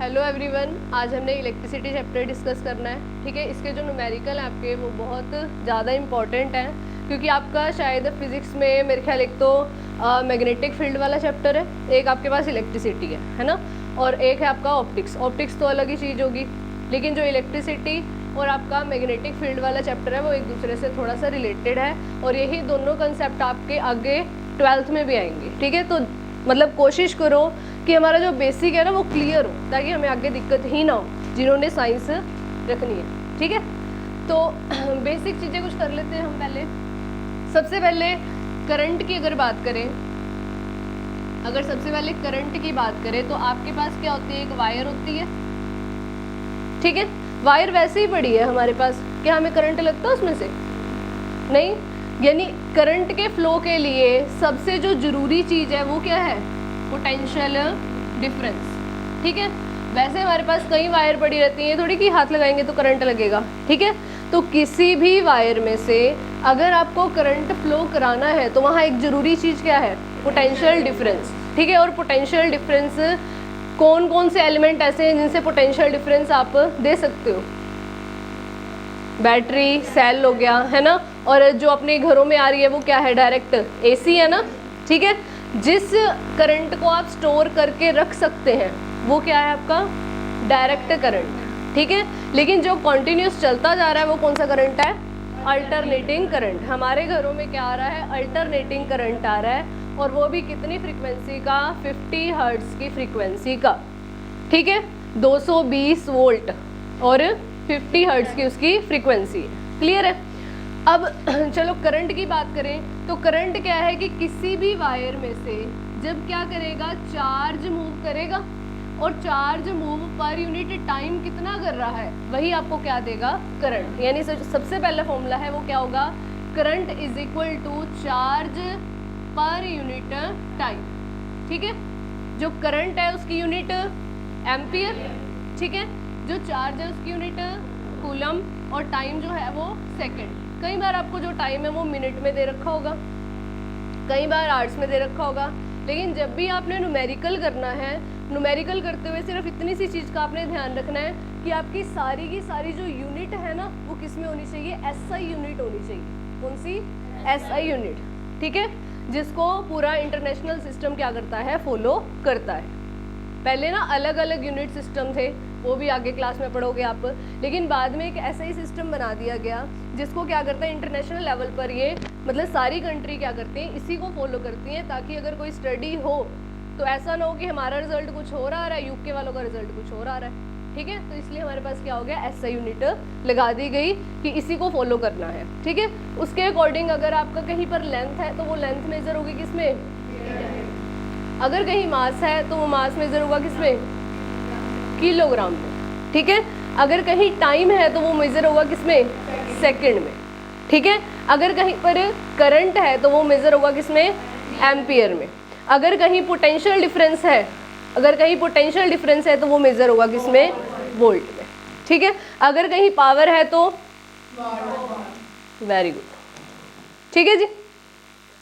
Hello everyone, आज हमने electricity chapter discuss करना है। ठीक है, इसके जो न्यूमेरिकल आपके वो बहुत ज़्यादा इंपॉर्टेंट हैं, क्योंकि आपका शायद फिजिक्स में मेरे ख्याल एक तो मैग्नेटिक फील्ड वाला चैप्टर है, एक आपके पास इलेक्ट्रिसिटी है ना, और एक है आपका ऑप्टिक्स। ऑप्टिक्स तो अलग ही चीज़ होगी, लेकिन जो इलेक्ट्रिसिटी और आपका मैग्नेटिक फील्ड वाला चैप्टर है वो एक दूसरे से थोड़ा सा रिलेटेड है, और यही दोनों कंसेप्ट आपके आगे 12th में भी आएंगे। ठीक है, तो मतलब कोशिश करो कि हमारा जो बेसिक है ना वो क्लियर हो, ताकि हमें आगे दिक्कत ही ना हो जिन्होंने साइंस रखनी है। ठीक है, तो बेसिक चीज़ें कुछ कर लेते हैं हम। पहले सबसे पहले करंट की अगर बात करें, अगर सबसे पहले करंट की बात करें तो आपके पास क्या होती है, एक वायर होती है। ठीक है, वायर वैसे ही पड़ी है हमारे पास, क्या हमें करंट लगता है उसमें से? नहीं, यानी करंट के फ्लो के लिए सबसे जो जरूरी चीज़ है वो क्या है? Potential difference. ठीक है, वैसे हमारे पास कई वायर पड़ी रहती हैं, थोड़ी कि हाथ लगाएंगे तो करंट लगेगा। ठीक है, तो किसी भी वायर में से अगर आपको करंट फ्लो कराना है तो वहाँ एक ज़रूरी चीज़ क्या है? Potential difference. ठीक है, और पोटेंशियल डिफरेंस कौन कौन से एलिमेंट ऐसे हैं जिनसे पोटेंशियल डिफरेंस आप दे सकते हो? बैटरी, सेल हो गया, है ना, और जो अपने घरों में आ रही है वो क्या है? डायरेक्ट एसी है ना। ठीक है, जिस करंट को आप स्टोर करके रख सकते हैं वो क्या है आपका? Direct current. ठीक है, लेकिन जो कॉन्टिन्यूस चलता जा रहा है वो कौन सा करंट है? Alternating current. हमारे घरों में क्या आ रहा है? अल्टरनेटिंग करंट आ रहा है, और वो भी कितनी फ्रीक्वेंसी का? 50 हर्ट्ज की फ्रीक्वेंसी का। ठीक है, 220 वोल्ट और 50 हर्ट्ज की उसकी फ्रीक्वेंसी है। क्लियर है? अब चलो करंट की बात करें तो करंट क्या है कि किसी भी वायर में से जब क्या करेगा? चार्ज मूव करेगा, और चार्ज मूव पर यूनिट टाइम कितना कर रहा है वही आपको क्या देगा? करंट। यानी सबसे पहला फॉर्मूला है वो क्या होगा? Current is equal to charge per unit time. ठीक है, जो करंट है उसकी यूनिट एम्पियर। ठीक है, जो चार्ज है उसकी यूनिट कूलम, और टाइम जो है वो सेकंड। कई बार आपको जो टाइम है वो मिनट में दे रखा होगा, कई बार आवर्स में दे रखा होगा, लेकिन जब भी आपने न्यूमेरिकल करना है, न्यूमेरिकल करते हुए सिर्फ इतनी सी चीज़ का आपने ध्यान रखना है कि आपकी सारी की सारी जो यूनिट है ना वो किस में होनी चाहिए? एसआई यूनिट होनी चाहिए। कौन सी? SI unit. ठीक है, जिसको पूरा इंटरनेशनल सिस्टम क्या करता है? फॉलो करता है। पहले ना अलग अलग यूनिट सिस्टम थे, वो भी आगे क्लास में पढ़ोगे आप, लेकिन बाद में एक ऐसा ही सिस्टम बना दिया गया जिसको क्या करता है? इंटरनेशनल लेवल पर ये मतलब सारी कंट्री क्या करती हैं? इसी को फॉलो करती हैं, ताकि अगर कोई स्टडी हो तो ऐसा ना हो कि हमारा रिजल्ट कुछ और आ रहा है, यूके वालों का रिजल्ट कुछ और आ रहा है। ठीक है, तो इसलिए हमारे पास क्या हो गया? ऐसा यूनिट लगा दी गई कि इसी को फॉलो करना है। ठीक है, उसके अकॉर्डिंग अगर आपका कहीं पर लेंथ है तो वो लेंथ मेजर होगी किसमें? अगर कहीं मास है तो वो मास मेजर होगा किसमें? किलोग्राम में। ठीक है, अगर कहीं टाइम है तो वो मेजर होगा किसमें? सेकंड में। ठीक है, अगर कहीं पर करंट है तो वो मेजर होगा किसमें? एम्पियर में। अगर कहीं पोटेंशियल डिफरेंस है, अगर कहीं पोटेंशियल डिफरेंस है तो वो मेजर होगा किसमें? वोल्ट में। ठीक है, अगर कहीं पावर है तो वेरी गुड। ठीक है जी,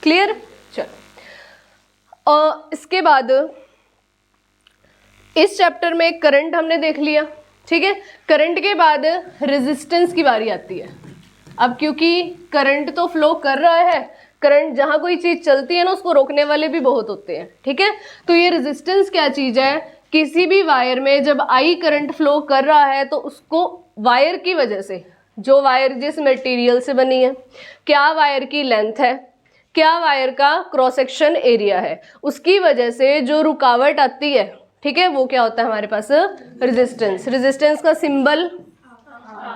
क्लियर? चलो, इसके बाद इस चैप्टर में करंट हमने देख लिया। ठीक है, करंट के बाद रेजिस्टेंस की बारी आती है। अब क्योंकि करंट तो फ्लो कर रहा है, करंट जहाँ कोई चीज़ चलती है ना उसको रोकने वाले भी बहुत होते हैं। ठीक है, तो ये रेजिस्टेंस क्या चीज़ है? किसी भी वायर में जब आई करंट फ्लो कर रहा है तो उसको वायर की वजह से, जो वायर जिस मटेरियल से बनी है, क्या वायर की लेंथ है, क्या वायर का क्रॉस सेक्शन एरिया है, उसकी वजह से जो रुकावट आती है, ठीक है, वो क्या होता है हमारे पास? रेजिस्टेंस। रेजिस्टेंस का सिंबल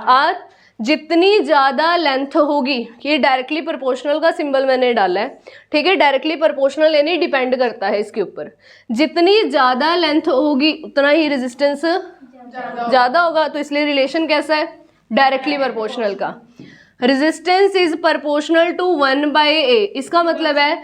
आर। जितनी ज़्यादा लेंथ होगी, ये डायरेक्टली प्रोपोर्शनल का सिंबल मैंने डाला है। ठीक है, डायरेक्टली प्रोपोर्शनल यानी डिपेंड करता है इसके ऊपर। जितनी ज़्यादा लेंथ होगी उतना ही रेजिस्टेंस ज़्यादा होगा, तो इसलिए रिलेशन कैसा है? डायरेक्टली प्रोपोर्शनल का। Resistance is proportional to 1/a। इसका मतलब है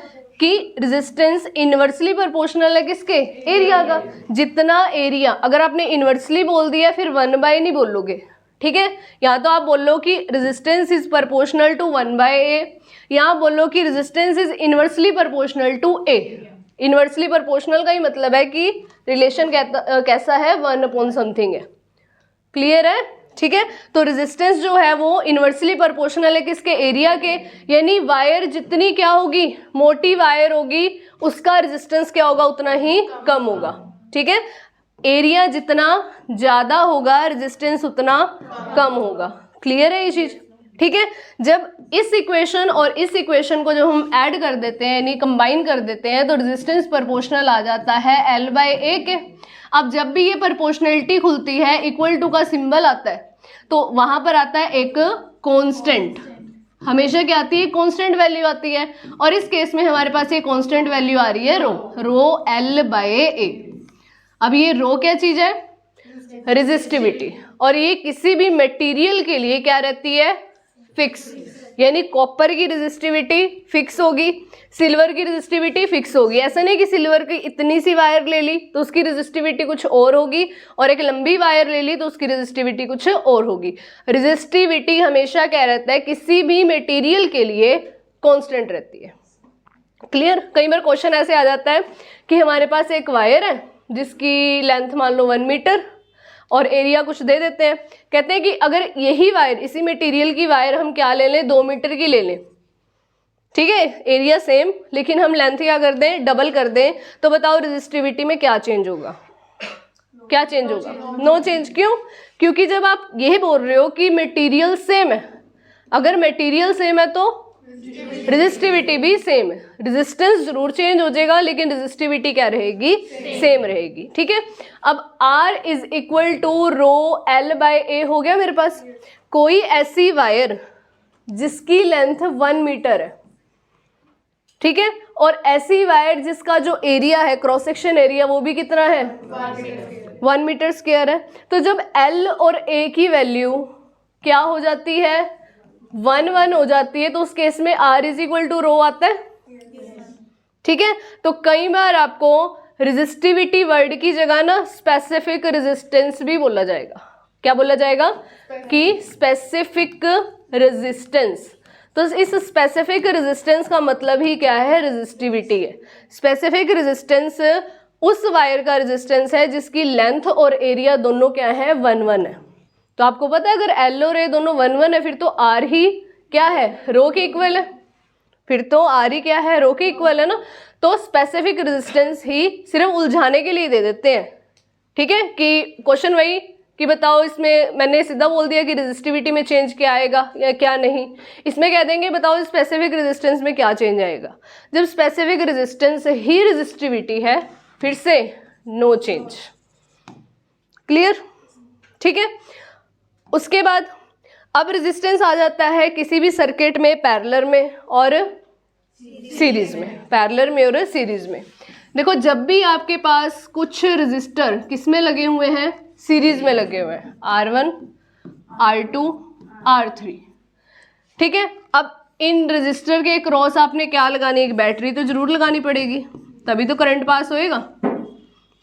कि रेजिस्टेंस इनवर्सली प्रोपोर्शनल है किसके? एरिया का। जितना एरिया, अगर आपने इनवर्सली बोल दिया फिर 1/a नहीं बोलोगे। ठीक है, या तो आप बोलो कि resistance is proportional to 1/a, या बोलो कि resistance is inversely proportional to a। Inversely proportional का ही मतलब है कि रिलेशन कैसा है, 1/समथिंग है। क्लियर है? ठीक है, तो रेजिस्टेंस जो है वो इन्वर्सली प्रोपोर्शनल है किसके, एरिया के, यानी वायर जितनी क्या होगी, मोटी वायर होगी, उसका रेजिस्टेंस क्या होगा, उतना ही कम होगा। ठीक है, एरिया जितना ज्यादा होगा रेजिस्टेंस उतना कम होगा। क्लियर है ये चीज? ठीक है, जब इस इक्वेशन और इस इक्वेशन को जब हम ऐड कर देते हैं यानी कंबाइन कर देते हैं तो रेजिस्टेंस प्रोपोर्शनल आ जाता है L/A के। अब जब भी ये प्रोपोर्शनलिटी खुलती है, इक्वल टू का सिंबल आता है, तो वहां पर आता है एक कांस्टेंट। हमेशा क्या आती है, कांस्टेंट वैल्यू आती है, और इस केस में हमारे पास ये कांस्टेंट वैल्यू आ रही है रो L/A। अब ये रो क्या चीज है, रेजिस्टिविटी, और ये किसी भी मटेरियल के लिए क्या रहती है, फिक्स, यानी कॉपर की रेजिस्टिविटी फिक्स होगी, सिल्वर की रेजिस्टिविटी फिक्स होगी। ऐसा नहीं कि सिल्वर की इतनी सी वायर ले ली तो उसकी रेजिस्टिविटी कुछ और होगी, और एक लंबी वायर ले ली तो उसकी रेजिस्टिविटी कुछ और होगी। रेजिस्टिविटी हमेशा क्या रहता है, किसी भी मटेरियल के लिए कांस्टेंट रहती है। क्लियर? कई बार क्वेश्चन ऐसे आ जाता है कि हमारे पास एक वायर है जिसकी लेंथ मान लो 1 मीटर और एरिया कुछ दे देते हैं, कहते हैं कि अगर यही वायर, इसी मटेरियल की वायर हम क्या ले लें, 2 मीटर की ले लें, ठीक है, एरिया सेम, लेकिन हम लेंथ क्या कर दें, डबल कर दें, तो बताओ रेजिस्टिविटी में क्या चेंज होगा, क्या चेंज होगा, नो चेंज। क्यों? क्योंकि जब आप यही बोल रहे हो कि मटेरियल सेम है, अगर मटेरियल सेम है तो रेजिस्टिविटी भी सेम है। रेजिस्टेंस जरूर चेंज हो जाएगा लेकिन रेजिस्टिविटी क्या रहेगी, सेम रहेगी। ठीक है, अब R is equal to rho L/A हो गया मेरे पास। कोई ऐसी वायर जिसकी लेंथ 1 मीटर है, ठीक है, और ऐसी वायर जिसका जो एरिया है, क्रॉस सेक्शन एरिया, वो भी कितना है, 1 मीटर स्क्वायर है, तो जब L और A की वैल्यू क्या हो जाती है, 1 हो जाती है, तो उस केस में R इज इक्वल टू रो आता है। ठीक है, तो कई बार आपको रेजिस्टिविटी वर्ड की जगह ना स्पेसिफिक रेजिस्टेंस भी बोला जाएगा। क्या बोला जाएगा कि स्पेसिफिक रेजिस्टेंस। तो इस स्पेसिफिक रेजिस्टेंस का मतलब ही क्या है, रेजिस्टिविटी है। स्पेसिफिक रेजिस्टेंस उस वायर का रेजिस्टेंस है जिसकी लेंथ और एरिया दोनों क्या है, 1 है। तो आपको पता है अगर L और A दोनों 1 है, फिर तो R ही क्या है, रो के इक्वल है, फिर तो R ही क्या है, रो के इक्वल है ना। तो स्पेसिफिक रेजिस्टेंस ही सिर्फ उलझाने के लिए दे देते हैं। ठीक है, कि क्वेश्चन वही कि बताओ, इसमें मैंने सीधा बोल दिया कि रेजिस्टिविटी में चेंज क्या आएगा या क्या नहीं, इसमें कह देंगे बताओ स्पेसिफिक रेजिस्टेंस में क्या चेंज आएगा। जब स्पेसिफिक रेजिस्टेंस ही रेजिस्टिविटी है, फिर से नो चेंज। क्लियर? ठीक है, उसके बाद अब रेजिस्टेंस आ जाता है किसी भी सर्किट में पैरेलल में और सीरीज में, पैरेलल में और सीरीज में। देखो, जब भी आपके पास कुछ रेजिस्टर किस में लगे हुए हैं, सीरीज में लगे हुए हैं, R1, R2, R3। ठीक है, अब इन रेजिस्टर के क्रॉस आपने क्या लगानी, एक बैटरी तो जरूर लगानी पड़ेगी, तभी तो करंट पास होएगा।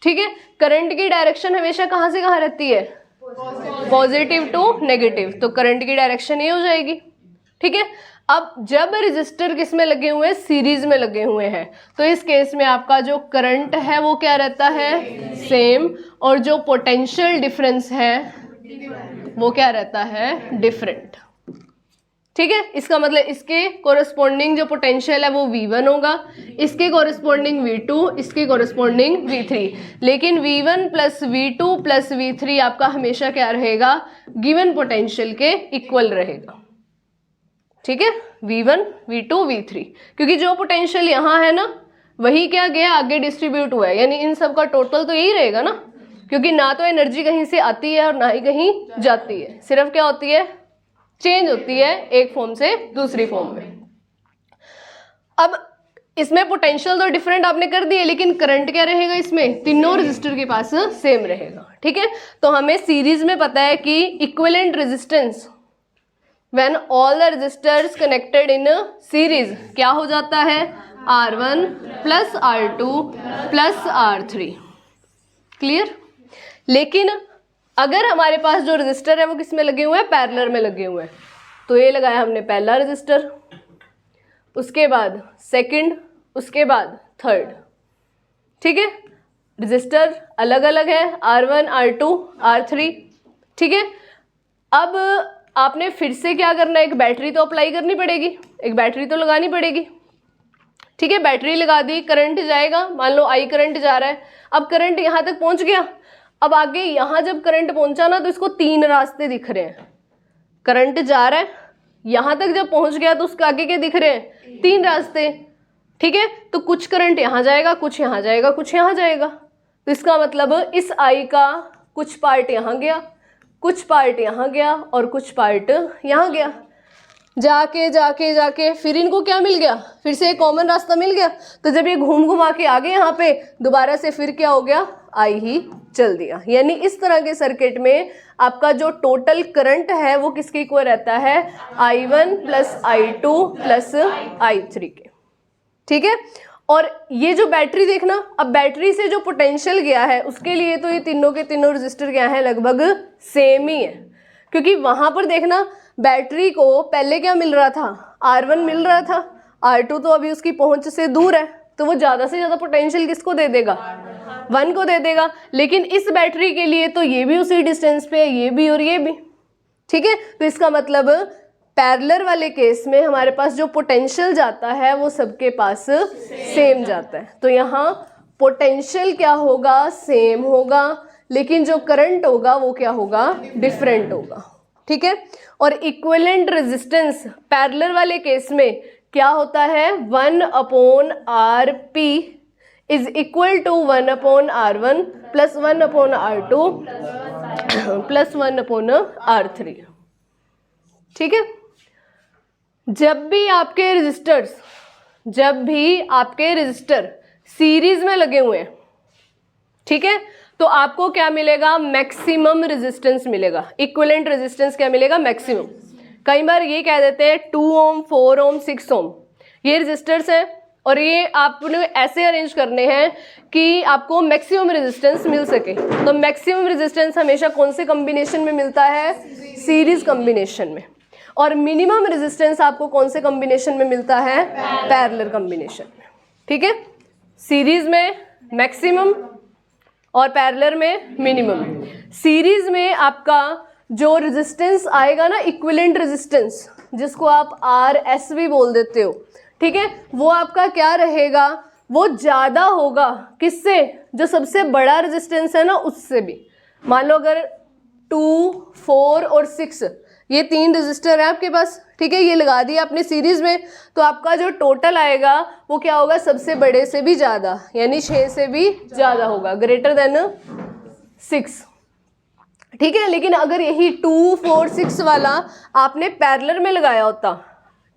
ठीक है, करंट की डायरेक्शन हमेशा कहाँ से कहाँ रहती है, पॉजिटिव टू नेगेटिव, तो करंट की डायरेक्शन ये हो जाएगी। ठीक है, अब जब रेजिस्टर किस में लगे हुए हैं, सीरीज में लगे हुए हैं, तो इस केस में आपका जो करंट है वो क्या रहता है, सेम, और जो पोटेंशियल डिफरेंस है वो क्या रहता है, डिफरेंट। ठीक है, इसका मतलब इसके कोरस्पॉन्डिंग जो पोटेंशियल है वो V1 होगा, इसके कोरस्पॉन्डिंग V2, इसके कोरस्पॉन्डिंग V3, लेकिन V1 plus V2 plus V3 आपका हमेशा क्या रहेगा, गिवन पोटेंशियल के इक्वल रहेगा। ठीक है, V1, V2, V3, क्योंकि जो पोटेंशियल यहाँ है ना वही क्या गया आगे डिस्ट्रीब्यूट हुआ है, यानी इन सब का टोटल तो यही रहेगा ना, क्योंकि ना तो एनर्जी कहीं से आती है और ना ही कहीं जाती है, सिर्फ क्या होती है, चेंज होती है एक फॉर्म से दूसरी फॉर्म में। अब इसमें पोटेंशियल तो डिफरेंट आपने कर दिए, लेकिन करंट क्या रहेगा, इसमें तीनों रेजिस्टर के पास सेम रहेगा। ठीक है, तो हमें सीरीज में पता है कि equivalent resistance when all the resistors connected in series क्या हो जाता है, R1 plus R2 plus R3। Clear? लेकिन अगर हमारे पास जो रेजिस्टर है वो किस में लगे हुए हैं, पैरेलल में लगे हुए हैं, तो ये लगाया हमने पहला रेजिस्टर, उसके बाद सेकंड, उसके बाद थर्ड। ठीक है, रजिस्टर अलग अलग है, R1, R2, R3, ठीक है। अब आपने फिर से क्या करना है, एक बैटरी तो अप्लाई करनी पड़ेगी, एक बैटरी तो लगानी पड़ेगी, ठीक है। बैटरी लगा दी, करंट जाएगा, मान लो I करंट जा रहा है। अब करंट यहाँ तक पहुँच गया, अब आगे यहाँ जब करंट पहुँचा ना तो इसको 3 रास्ते दिख रहे हैं। करंट जा रहा है, यहाँ तक जब पहुँच गया तो उसके आगे क्या दिख रहे हैं, 3 रास्ते, ठीक है। तो कुछ करंट यहाँ जाएगा, कुछ यहाँ जाएगा, कुछ यहाँ जाएगा। तो इसका मतलब इस I का कुछ पार्ट यहाँ गया, कुछ पार्ट यहाँ गया और कुछ पार्ट यहाँ गया। जाके जाके जाके फिर इनको क्या मिल गया, फिर से एक कॉमन रास्ता मिल गया। तो जब ये घूम घुमा के आ गए यहाँ पे, दोबारा से फिर क्या हो गया, I ही चल दिया। यानी इस तरह के सर्किट में आपका जो टोटल करंट है वो किसके इक्वल रहता है, I1 plus I2 plus I3 के, ठीक है। और ये जो बैटरी देखना, अब बैटरी से जो पोटेंशियल गया है उसके लिए तो ये तीनों के तीनों रजिस्टर क्या है, लगभग सेम ही है। क्योंकि वहां पर देखना बैटरी को पहले क्या मिल रहा था, R1 मिल रहा था, R2 तो अभी उसकी पहुंच से दूर है, तो वो ज़्यादा से ज़्यादा पोटेंशियल किसको दे देगा, 1 को दे देगा। लेकिन इस बैटरी के लिए तो ये भी उसी डिस्टेंस पे है, ये भी और ये भी, ठीक है। तो इसका मतलब पैरेलल वाले केस में हमारे पास जो पोटेंशियल जाता है वो सबके पास सेम जाता है। तो यहाँ पोटेंशियल क्या होगा, सेम होगा, लेकिन जो करंट होगा वो क्या होगा, डिफरेंट होगा, ठीक है। और इक्विवेलेंट रेजिस्टेंस पैरेलल वाले केस में क्या होता है, 1/RP is equal to 1/R1 plus 1/R2 plus 1/R3, ठीक है। जब भी आपके रजिस्टर सीरीज में लगे हुए हैं, ठीक है, तो आपको क्या मिलेगा, मैक्सिमम रेजिस्टेंस मिलेगा। इक्विवेलेंट रेजिस्टेंस क्या मिलेगा, मैक्सिमम। कई बार ये कह देते हैं 2 ओम, 4 ओम, 6 ओम, ये रजिस्टर्स हैं और ये आपने ऐसे अरेंज करने हैं कि आपको मैक्सिमम रेजिस्टेंस मिल सके। तो मैक्सिमम रेजिस्टेंस हमेशा कौन से कॉम्बिनेशन में मिलता है, सीरीज कॉम्बिनेशन में। और मिनिमम रेजिस्टेंस आपको कौन से कॉम्बिनेशन में मिलता है, पैरेलल कॉम्बिनेशन में, ठीक है। सीरीज में मैक्सिमम और पैरेलल में मिनिमम। सीरीज में आपका जो रेजिस्टेंस आएगा ना, इक्विवेलेंट रेजिस्टेंस, जिसको आप RS भी बोल देते हो, ठीक है, वो आपका क्या रहेगा, वो ज़्यादा होगा किससे, जो सबसे बड़ा रेजिस्टेंस है ना उससे भी। मान लो अगर 2, 4 और 6 ये 3 रजिस्टर है आपके पास, ठीक है, ये लगा दिया आपने सीरीज में, तो आपका जो टोटल आएगा वो क्या होगा, सबसे बड़े से भी ज़्यादा, यानी 6 से भी ज़्यादा होगा, ग्रेटर देन 6, ठीक है। लेकिन अगर यही 2, 4, 6 वाला आपने पैरेलल में लगाया होता,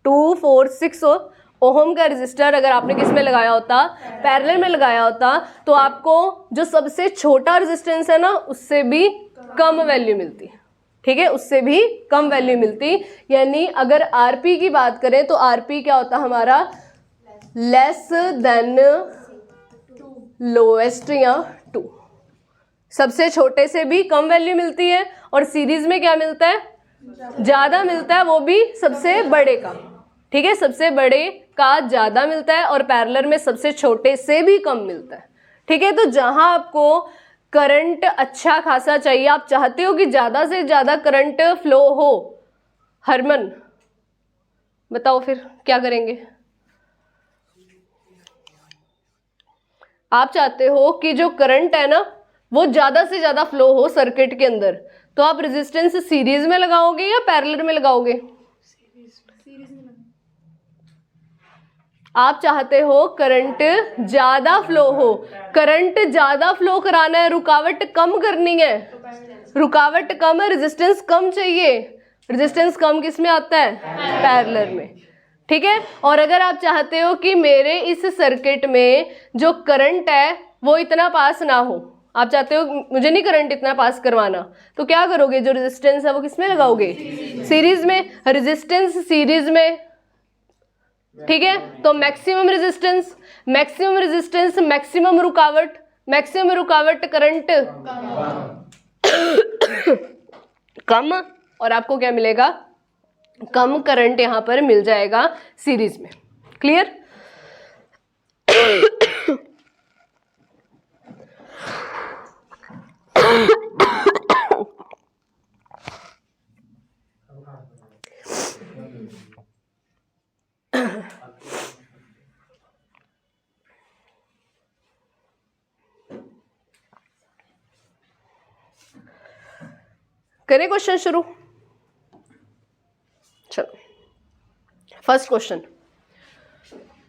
2, 4, 6 ओहम का रजिस्टर अगर आपने किस में लगाया होता, पैरेलल में लगाया होता, तो आपको जो सबसे छोटा रेजिस्टेंस है ना उससे भी कम वैल्यू मिलती, ठीक है, उससे भी कम वैल्यू मिलती। यानी अगर RP की बात करें तो RP क्या होता हमारा, लेस देन लोएस्ट या 2, सबसे छोटे से भी कम वैल्यू मिलती है। और सीरीज में क्या मिलता है, ज़्यादा मिलता है, वो भी सबसे बड़े का, ठीक है, सबसे बड़े का ज़्यादा मिलता है और पैरेलल में सबसे छोटे से भी कम मिलता है, ठीक है। तो जहाँ आपको करंट अच्छा खासा चाहिए, आप चाहते हो कि ज़्यादा से ज़्यादा करंट फ्लो हो, हरमन बताओ फिर क्या करेंगे। आप चाहते हो कि जो करंट है ना वो ज़्यादा से ज़्यादा फ्लो हो सर्किट के अंदर, तो आप रेजिस्टेंस सीरीज में लगाओगे या पैरेलल में लगाओगे, आप चाहते हो करंट ज़्यादा फ्लो हो, करंट ज़्यादा फ्लो कराना है, रुकावट कम करनी है, रुकावट कम है, रेजिस्टेंस कम चाहिए, रेजिस्टेंस कम किस में आता है, पैरेलल में, ठीक है। और अगर आप चाहते हो कि मेरे इस सर्किट में जो करंट है वो इतना पास ना हो, आप चाहते हो मुझे नहीं करंट इतना पास करवाना, तो क्या करोगे, जो रेजिस्टेंस है वो किस में लगाओगे, सीरीज में, रेजिस्टेंस सीरीज में, ठीक है। तो maximum resistance, maximum resistance, maximum रुकावट, मैक्सिमम रुकावट करंट कम, और आपको क्या मिलेगा, कम करंट यहां पर मिल जाएगा सीरीज में। क्लियर। करें क्वेश्चन शुरू? चलो फर्स्ट क्वेश्चन।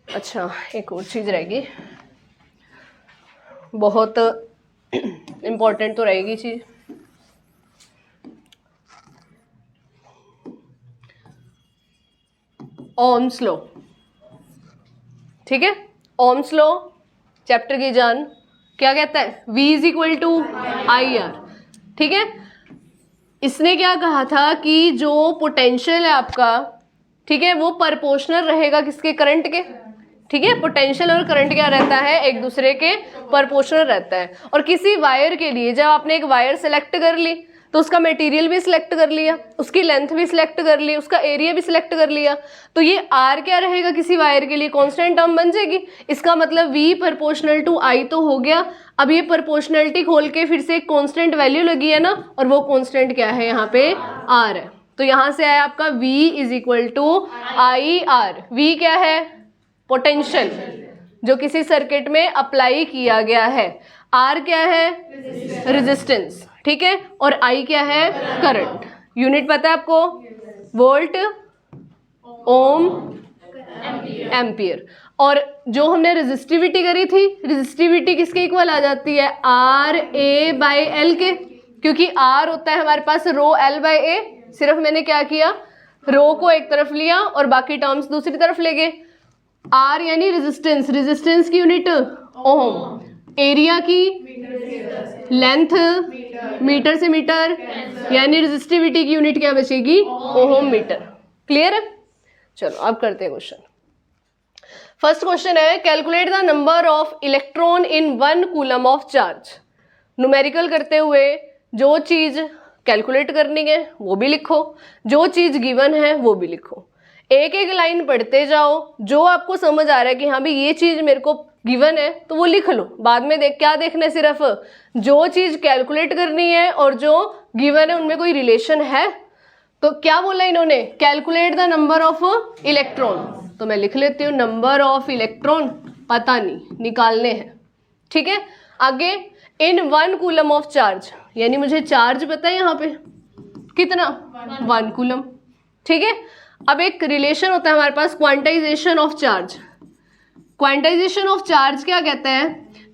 अच्छा एक और चीज रहेगी, बहुत इंपॉर्टेंट तो रहेगी चीज। ओम्स लॉ, ठीक है। ओम्स लॉ चैप्टर की जान क्या कहता है? V is equal to IR, ठीक है। इसने क्या कहा था कि जो पोटेंशियल है आपका, ठीक है, वो प्रोपोर्शनल रहेगा किसके? करंट के, ठीक है। पोटेंशियल और करंट क्या रहता है? एक दूसरे के प्रोपोर्शनल रहता है। और किसी वायर के लिए जब आपने एक वायर सेलेक्ट कर ली तो उसका मटेरियल भी सिलेक्ट कर लिया, उसकी लेंथ भी सिलेक्ट कर ली, उसका एरिया भी सिलेक्ट कर लिया, तो ये R क्या रहेगा किसी वायर के लिए? कांस्टेंट टर्म बन जाएगी। इसका मतलब V प्रोपोर्शनल टू I तो हो गया। अब ये प्रोपोर्शनलिटी खोल के फिर से एक कांस्टेंट वैल्यू लगी है ना, और वो कांस्टेंट क्या है? यहाँ पे R है। तो यहाँ से आया आपका V is equal to IR। V क्या है? पोटेंशियल जो किसी सर्किट में अप्लाई किया गया है। R क्या है? रेजिस्टेंस, ठीक है। और I क्या है? करंट। यूनिट पता है आपको? वोल्ट, ओम, एम्पियर। और जो हमने रेजिस्टिविटी करी थी, रेजिस्टिविटी किसके इक्वल आ जाती है? RA/L के, क्योंकि R होता है हमारे पास रो L/A। सिर्फ मैंने क्या किया? रो को एक तरफ लिया और बाकी टर्म्स दूसरी तरफ ले गए। R यानी रेजिस्टेंस, रेजिस्टेंस की यूनिट ओम, एरिया की लेंथ मीटर से मीटर, यानी रेजिस्टिविटी की यूनिट क्या बचेगी? ओम मीटर। क्लियर है? चलो अब करते हैं क्वेश्चन। फर्स्ट क्वेश्चन है, calculate the number of electron in 1 coulomb of charge. Numerical करते हुए जो चीज कैलकुलेट करनी है वो भी लिखो, जो चीज गिवन है वो भी लिखो। एक एक लाइन पढ़ते जाओ, जो आपको समझ आ रहा है कि हाँ भाई ये चीज मेरे को गिवन है तो वो लिख लो। बाद में क्या देखना है? सिर्फ जो चीज कैलकुलेट करनी है और जो गिवन है उनमें कोई रिलेशन है। तो क्या बोला इन्होंने? Calculate the number of electron. तो मैं लिख लेती हूँ नंबर ऑफ इलेक्ट्रॉन, पता नहीं, निकालने हैं, ठीक है। आगे इन 1 कूलम ऑफ चार्ज, यानी मुझे चार्ज पता है यहाँ पे कितना? 1 कूलम, ठीक है। अब एक रिलेशन होता है हमारे पास, quantization of charge. Quantization of charge क्या कहता है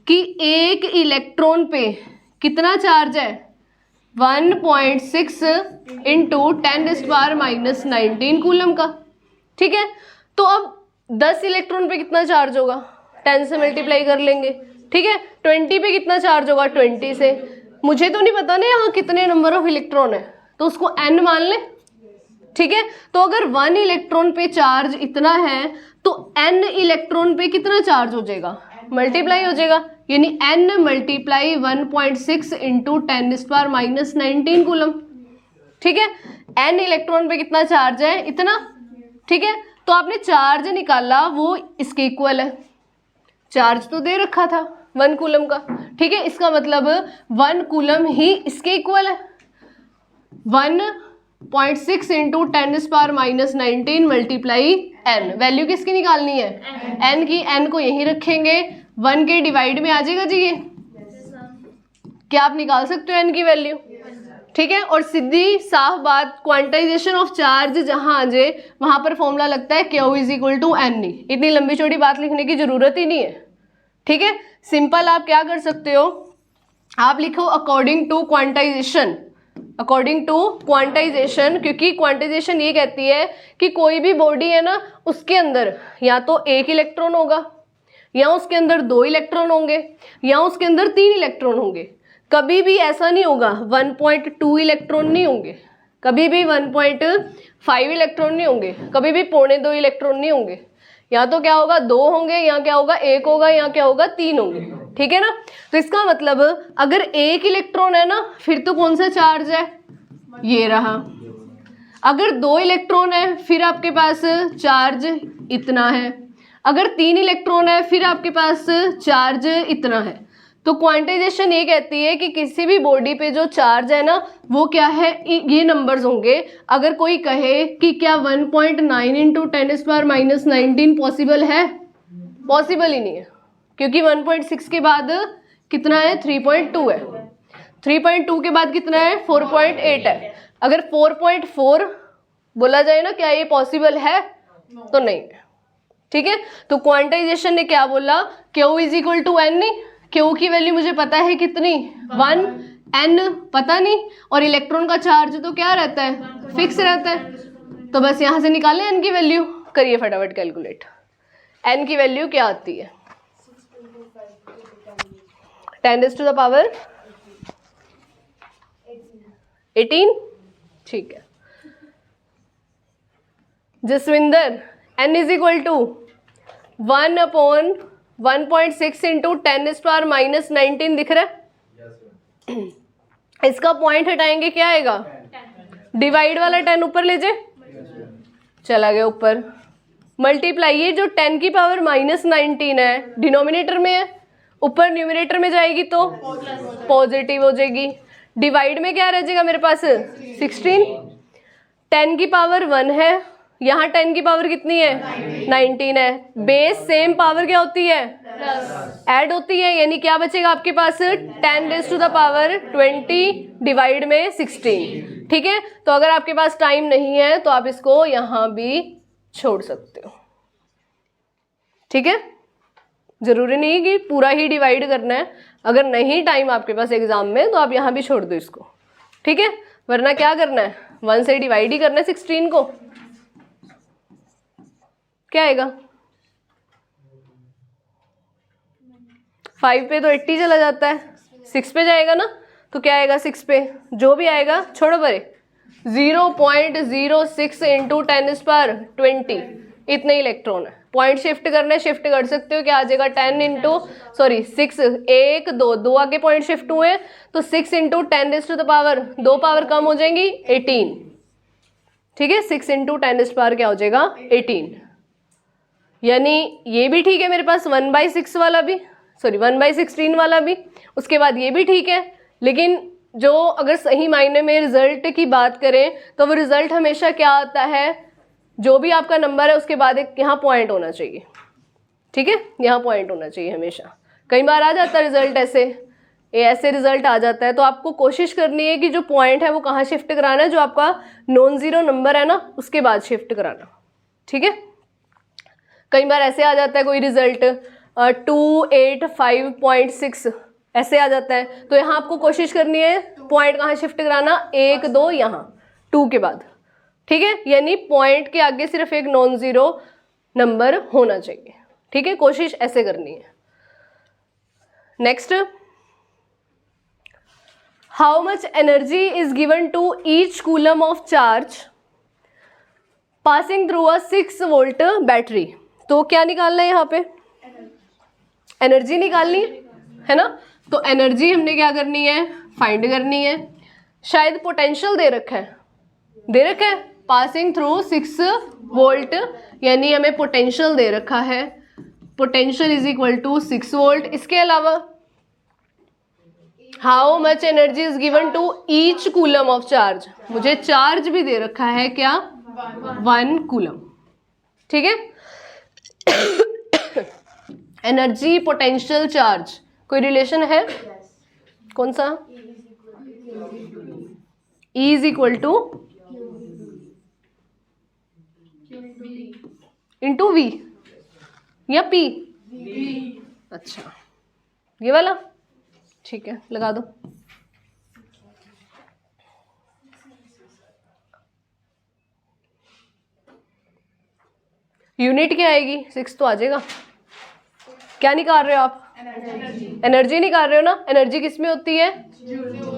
कि एक इलेक्ट्रॉन पे कितना चार्ज है? 1.6 इंटू 10⁻⁻19 कूलम का, ठीक है। तो अब 10 इलेक्ट्रॉन पे कितना चार्ज होगा? 10 से मल्टीप्लाई कर लेंगे, ठीक है। 20 पे कितना चार्ज होगा? 20 से। मुझे तो नहीं पता ना यहाँ कितने नंबर ऑफ इलेक्ट्रॉन है, तो उसको n मान ले, ठीक है। तो अगर 1 इलेक्ट्रॉन पे चार्ज इतना है तो n इलेक्ट्रॉन पे कितना चार्ज हो जाएगा? मल्टीप्लाई हो जाएगा, यानी n मल्टीप्लाई 1.6 इंटू 10⁻⁻19 कूलम, ठीक है। n इलेक्ट्रॉन पे कितना चार्ज है? इतना, ठीक है। तो आपने चार्ज निकाला, वो इसके इक्वल है। चार्ज तो दे रखा था 1 कूलम का, ठीक है। इसका मतलब 1 कूलम ही इसके इक्वल है। 1.6 इंटू 10⁻⁻19 मल्टीप्लाई n। वैल्यू किसकी निकालनी है? n की। n को यहीं रखेंगे, 1 के डिवाइड में आ जाएगा जी ये। क्या आप निकाल सकते हो n की वैल्यू? ठीक है। और सीधी साफ बात, क्वांटाइजेशन ऑफ चार्ज जहां आ जाए वहां पर फॉर्मूला लगता है Q is equal to n। इतनी लंबी चौड़ी बात लिखने की जरूरत ही नहीं है, ठीक है। सिंपल आप क्या कर सकते हो? आप लिखो according to quantization, according to quantization, क्योंकि क्वांटाइजेशन ये कहती है कि कोई भी बॉडी है ना, उसके अंदर या तो 1 इलेक्ट्रॉन होगा, या उसके अंदर 2 इलेक्ट्रॉन होंगे, या उसके अंदर 3 इलेक्ट्रॉन होंगे। कभी भी ऐसा नहीं होगा 1.2 इलेक्ट्रॉन नहीं होंगे, कभी भी 1.5 इलेक्ट्रॉन नहीं होंगे, कभी भी 1.25 इलेक्ट्रॉन नहीं होंगे। या तो क्या होगा? 2 होंगे, या क्या होगा? 1 होगा, या क्या होगा? 3 होंगे, ठीक है ना। तो इसका मतलब अगर 1 इलेक्ट्रॉन है ना, फिर तो कौन सा चार्ज है? ये रहा। अगर 2 इलेक्ट्रॉन है फिर आपके पास चार्ज इतना है। अगर 3 इलेक्ट्रॉन है फिर आपके पास चार्ज इतना है। तो क्वांटाइजेशन ये कहती है कि किसी भी बॉडी पे जो चार्ज है ना, वो क्या है? ये नंबर्स होंगे। अगर कोई कहे कि क्या 1.9 इंटू 10⁻⁻19 पॉसिबल है? पॉसिबल ही नहीं है, क्योंकि 1.6 के बाद कितना है? 3.2 है। 3.2 के बाद कितना है? 4.8 है। अगर 4.4 बोला जाए ना, क्या ये पॉसिबल है? तो नहीं है। ठीक है, तो क्वांटाइजेशन ने क्या बोला? Q is equal to N. नहीं, Q की वैल्यू मुझे पता है कितनी? 1, n पता नहीं, और इलेक्ट्रॉन का चार्ज तो क्या रहता है? फिक्स रहता है। तो बस यहाँ से निकालें n की वैल्यू। करिए फटाफट कैलकुलेट। n की वैल्यू क्या आती है? 10⁻⁸ 18। ठीक है Jasvinder, n is equal to 1/1.6 into 10⁻⁻19 दिख रहा है? इसका पॉइंट हटाएंगे, क्या आएगा? डिवाइड वाला 10 ऊपर ले जाए, चला गया ऊपर। मल्टीप्लाई, ये जो 10⁻⁻19 है डिनोमिनेटर में है, ऊपर न्यूमिनेटर में जाएगी तो पॉजिटिव हो जाएगी। डिवाइड में क्या रह जाएगा मेरे पास? 16। 10 की पावर 1 है, यहाँ 10 की पावर कितनी है? 19 है। बेस सेम पावर क्या होती है? ऐड होती है, यानी क्या बचेगा आपके पास? 10⁻20 डिवाइड में 16। ठीक है, तो अगर आपके पास टाइम नहीं है तो आप इसको यहाँ भी छोड़ सकते हो। ठीक है, जरूरी नहीं कि पूरा ही डिवाइड करना है। अगर नहीं टाइम आपके पास एग्जाम में तो आप यहाँ भी छोड़ दो इसको। ठीक है, वरना क्या करना है? 1 से डिवाइड ही करना है 16 को। क्या आएगा? 5 पे तो 80 चला जाता है, 6 पे जाएगा ना, तो क्या आएगा? 6 पे जो भी आएगा छोड़ो परे। 0.06 इंटू 10⁻20 इतने इलेक्ट्रॉन है। पॉइंट शिफ्ट करना है, शिफ्ट कर सकते हो। क्या आ जाएगा? 6 1 2 आगे पॉइंट शिफ्ट हुए, तो 6 इंटू 10⁻, 2 पावर कम हो जाएंगी 18। ठीक है, 6 इंटू 10⁻, क्या हो जाएगा? 18। यानी ये भी ठीक है मेरे पास 1/6 वाला भी, 1/16 वाला भी। उसके बाद ये भी ठीक है, लेकिन जो अगर सही मायने में रिजल्ट की बात करें तो वो रिजल्ट हमेशा क्या आता है? जो भी आपका नंबर है उसके बाद एक यहाँ पॉइंट होना चाहिए। ठीक है, यहाँ पॉइंट होना चाहिए हमेशा। कई बार आ जाता है रिजल्ट ऐसे रिजल्ट आ जाता है, तो आपको कोशिश करनी है कि जो पॉइंट है वो कहाँ शिफ्ट कराना है? जो आपका नॉन जीरो नंबर है ना, उसके बाद शिफ्ट कराना। ठीक है, कई बार ऐसे आ जाता है कोई रिजल्ट 285.6 ऐसे आ जाता है, तो यहाँ आपको कोशिश करनी है पॉइंट कहाँ शिफ्ट कराना? 1 2 यहाँ 2 के बाद। ठीक है, यानी पॉइंट के आगे सिर्फ एक नॉन जीरो नंबर होना चाहिए। ठीक है, कोशिश ऐसे करनी है। Next, how much energy is given to each coulomb of charge passing through a 6 volt battery. तो क्या निकालना है यहाँ पे? एनर्जी निकालनी है ना। तो एनर्जी हमने क्या करनी है? फाइंड करनी है। शायद पोटेंशियल दे रखा है पासिंग थ्रू 6 वोल्ट, यानी हमें पोटेंशियल दे रखा है। Potential is equal to 6 volt. इसके अलावा how much energy is given to each coulomb of charge, मुझे चार्ज भी दे रखा है क्या? 1 कूलम। ठीक है, एनर्जी, पोटेंशियल, चार्ज, कोई रिलेशन है? कौन सा? E is equal to into V या P? अच्छा, ये वाला। ठीक है, लगा दो। यूनिट क्या आएगी? 6 तो आ जाएगा। क्या निकाल रहे हो आप? एनर्जी निकाल रहे हो ना। एनर्जी किस में होती है?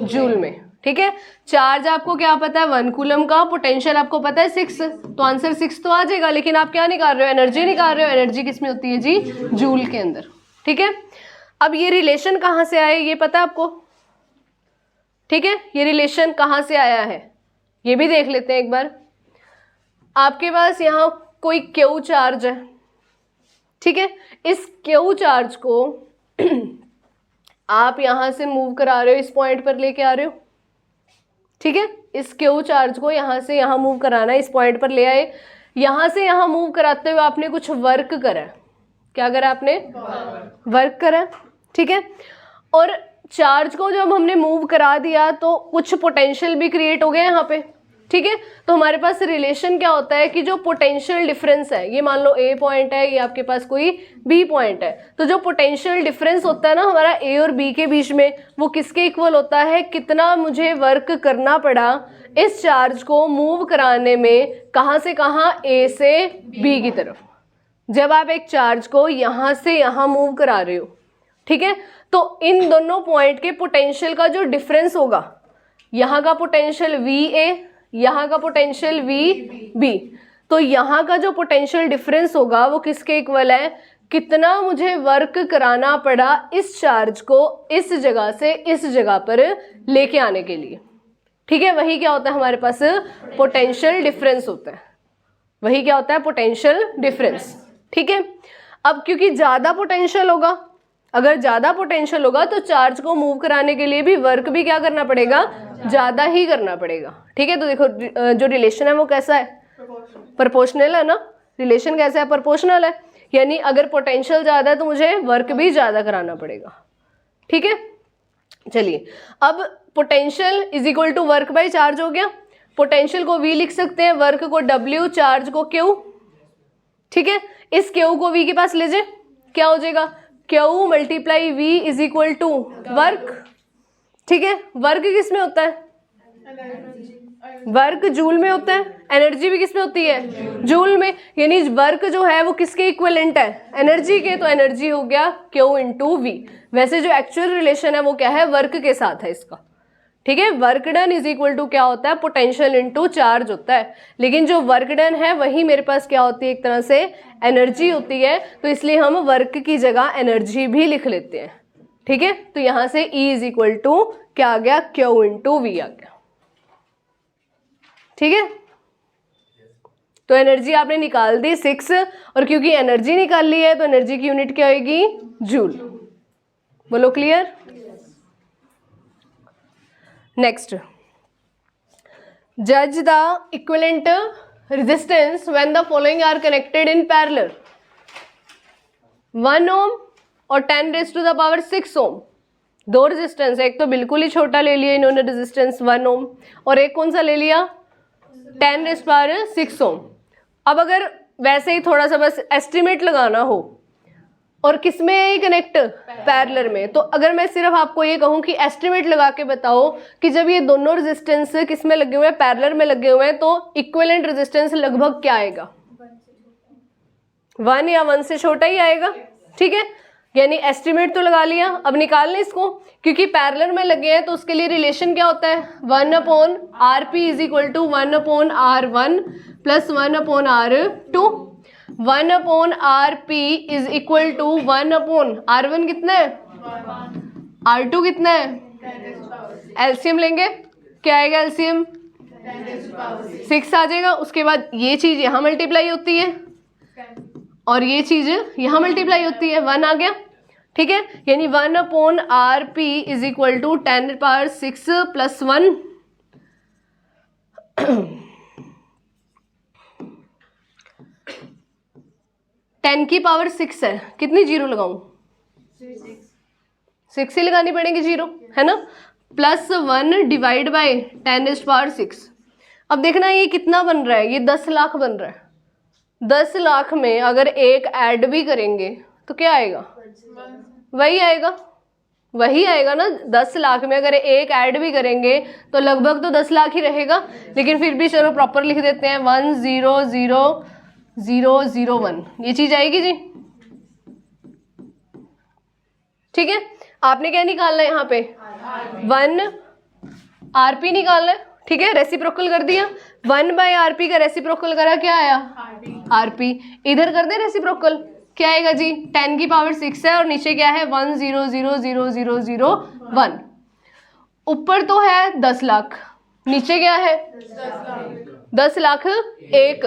जूल में। ठीक है, चार्ज आपको क्या पता है? 1 कूलम का। पोटेंशियल आपको पता है 6, तो आंसर 6 तो आ जाएगा। लेकिन आप क्या निकाल रहे हो? एनर्जी निकाल रहे हो। एनर्जी किस में होती है जी? जूल के अंदर। ठीक है, अब ये रिलेशन कहाँ से आए ये पता है आपको? ठीक है, ये रिलेशन कहाँ से आया है ये भी देख लेते हैं एक बार। आपके पास यहाँ कोई क्यू चार्ज है। ठीक है, इस क्यू चार्ज को आप यहां से मूव करा रहे हो, इस पॉइंट पर लेके आ रहे हो। ठीक है, इस क्यू चार्ज को यहां से यहां मूव कराना है, इस पॉइंट पर ले आए। यहां से यहां मूव कराते हुए आपने कुछ वर्क करा। क्या करा आपने? वर्क करा। ठीक है, और चार्ज को जब हमने मूव करा दिया तो कुछ पोटेंशियल भी क्रिएट हो गया यहाँ पे, ठीक है। तो हमारे पास रिलेशन क्या होता है कि जो पोटेंशियल डिफरेंस है, ये मान लो ए पॉइंट है, ये आपके पास कोई बी पॉइंट है, तो जो पोटेंशियल डिफरेंस होता है ना हमारा ए और बी के बीच में, वो किसके इक्वल होता है, कितना मुझे वर्क करना पड़ा इस चार्ज को मूव कराने में, कहाँ से कहाँ, ए से बी की तरफ। जब आप एक चार्ज को यहाँ से यहाँ मूव करा रहे हो, ठीक है, तो इन दोनों पॉइंट के पोटेंशियल का जो डिफरेंस होगा, यहाँ का पोटेंशियल वी ए, यहाँ का पोटेंशियल वी बी, तो यहाँ का जो पोटेंशियल डिफरेंस होगा वो किसके इक्वल है, कितना मुझे वर्क कराना पड़ा इस चार्ज को इस जगह से इस जगह पर लेके आने के लिए, ठीक है। वही क्या होता है हमारे पास, पोटेंशियल डिफरेंस होता है, वही क्या होता है, पोटेंशियल डिफरेंस, ठीक है। अब क्योंकि ज़्यादा पोटेंशियल होगा, अगर ज़्यादा पोटेंशियल होगा तो चार्ज को मूव कराने के लिए भी वर्क भी क्या करना पड़ेगा, ज़्यादा ही करना पड़ेगा, ठीक है। तो देखो जो रिलेशन है वो कैसा है, प्रोपोर्शनल है ना, रिलेशन कैसा है, प्रोपोर्शनल है, यानी अगर पोटेंशियल ज़्यादा है तो मुझे वर्क भी ज़्यादा कराना पड़ेगा, ठीक है। चलिए, अब potential is equal to work by charge हो गया। पोटेंशियल को V लिख सकते हैं, वर्क को W, चार्ज को Q, ठीक है। इस Q को V के पास ले जाए, क्या हो जाएगा, Q multiply V is equal to work, ठीक है। वर्क किस में होता है, वर्क जूल में होता है, एनर्जी भी किस में होती है, जूल में, यानी वर्क जो है वो किसके इक्विवेलेंट है, एनर्जी के, तो एनर्जी हो गया Q इंटू वी। वैसे जो एक्चुअल रिलेशन है वो क्या है, वर्क के साथ है इसका, ठीक है। Work done is equal to क्या होता है, पोटेंशियल इंटू चार्ज होता है, लेकिन जो वर्क डन है वही मेरे पास क्या होती है, एक तरह से एनर्जी होती है, तो इसलिए हम वर्क की जगह एनर्जी भी लिख लेते हैं, ठीक है। तो यहाँ से E इज इक्वल टू क्या आ गया, Q इंटू वी आ गया, ठीक है। तो एनर्जी आपने निकाल दी 6, और क्योंकि एनर्जी निकाल ली है तो एनर्जी की यूनिट क्या होगी, जूल। बोलो क्लियर। नेक्स्ट, जज the equivalent resistance when the following are connected in parallel, 1 ohm और 10 raise to the power 6 ohm. दो रेजिस्टेंस, एक तो बिल्कुल ही छोटा ले लिया इन्होंने रेजिस्टेंस 1 ओम, और एक कौन सा ले लिया, 10 रेज़ टू पावर 6 ओम। अब अगर वैसे ही थोड़ा सा बस एस्टिमेट लगाना हो, और किस में है ये कनेक्ट, पैरेलल में, तो अगर मैं सिर्फ आपको ये कहूँ कि एस्टिमेट लगा के बताओ कि जब ये दोनों रेजिस्टेंस किस में लगे हुए हैं, पैरेलल में लगे हुए हैं, तो इक्विवेलेंट रेजिस्टेंस लगभग क्या आएगा, 1 या 1 से छोटा ही आएगा, ठीक है। यानी एस्टिमेट तो लगा लिया, अब निकाल लें इसको, क्योंकि पैरेलल में लगे हैं तो उसके लिए रिलेशन क्या होता है, 1/RP is equal to 1/R1 plus 1/R2। 1/RP is equal to 1/R1 कितना है, R2 कितना है, एलसीएम लेंगे, क्या आएगा एलसीएम, 6 आ जाएगा। उसके बाद ये चीज यहाँ मल्टीप्लाई होती है और ये चीज यहाँ मल्टीप्लाई होती है, 1 आ गया, ठीक है। यानी 1/RP is equal to 10⁻6 plus 1 10 की पावर 6 है, कितनी जीरो लगाऊं, 6 ही लगानी पड़ेगी जीरो, है ना, प्लस 1 डिवाइड बाय 10⁻6। अब देखना ये कितना बन रहा है, ये 10 लाख बन रहा है। 10 लाख में अगर एक ऐड भी करेंगे तो क्या आएगा, वही आएगा, वही आएगा ना। 10 लाख में अगर एक ऐड भी करेंगे तो लगभग तो 10 लाख ही रहेगा, लेकिन फिर भी चलो प्रॉपर लिख देते हैं, 1000001, ये चीज आएगी जी, ठीक है। आपने क्या निकालना है यहाँ पे, 1RP निकालना है, ठीक है, रेसिप्रोकल कर दिया, 1/RP का रेसिप्रोकल करा, क्या आया, RP। इधर कर दे रेसिप्रोकल, क्या आएगा जी, 10 की पावर 6 है और नीचे क्या है, 1000001। ऊपर तो है 10 लाख, नीचे क्या है 10 लाख, एक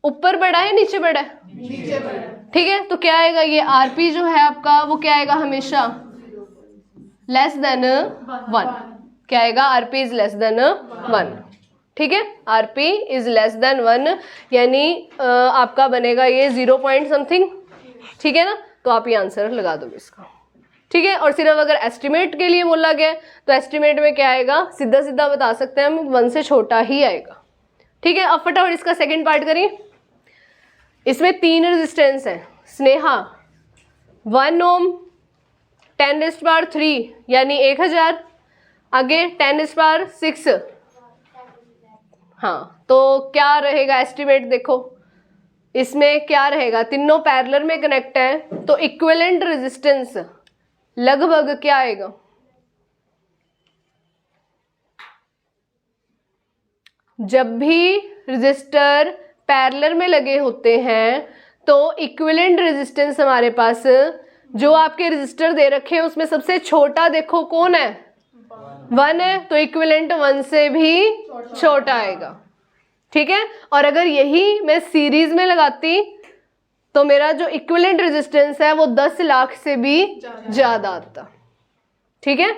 ऊपर बड़ा है नीचे बड़ा है, ठीक है। तो क्या आएगा, ये RP जो है आपका वो क्या आएगा, हमेशा लेस देन 1, क्या आएगा, RP इज लेस देन 1, ठीक है। RP इज लेस देन 1, यानी आपका बनेगा ये 0 पॉइंट समथिंग, ठीक है ना। तो आप ये आंसर लगा दो इसका, ठीक है। और सिर्फ अगर एस्टिमेट के लिए बोला गया तो एस्टिमेट में क्या आएगा, सीधा सीधा बता सकते हैं हम 1 से छोटा ही आएगा। ठीक है। अब फटाफट इसका सेकंड पार्ट करिए। इसमें 3 रेजिस्टेंस है स्नेहा, 1 ओम 10⁻³ यानी 1000, आगे 10⁻⁶। हाँ, तो क्या रहेगा एस्टिमेट, देखो इसमें क्या रहेगा, तीनों पैरेलल में कनेक्ट है तो इक्विवेलेंट रेजिस्टेंस लगभग क्या आएगा, जब भी रेजिस्टर पैरेलल में लगे होते हैं तो इक्विवेलेंट रेजिस्टेंस हमारे पास जो आपके रेजिस्टर दे रखे हैं उसमें सबसे छोटा देखो कौन है, 1 है, तो इक्विवेलेंट 1 से भी छोटा आएगा। ठीक है। और अगर यही मैं सीरीज में लगाती तो मेरा जो इक्विवेलेंट रेजिस्टेंस है वो 10 लाख से भी ज्यादा आता। ठीक है।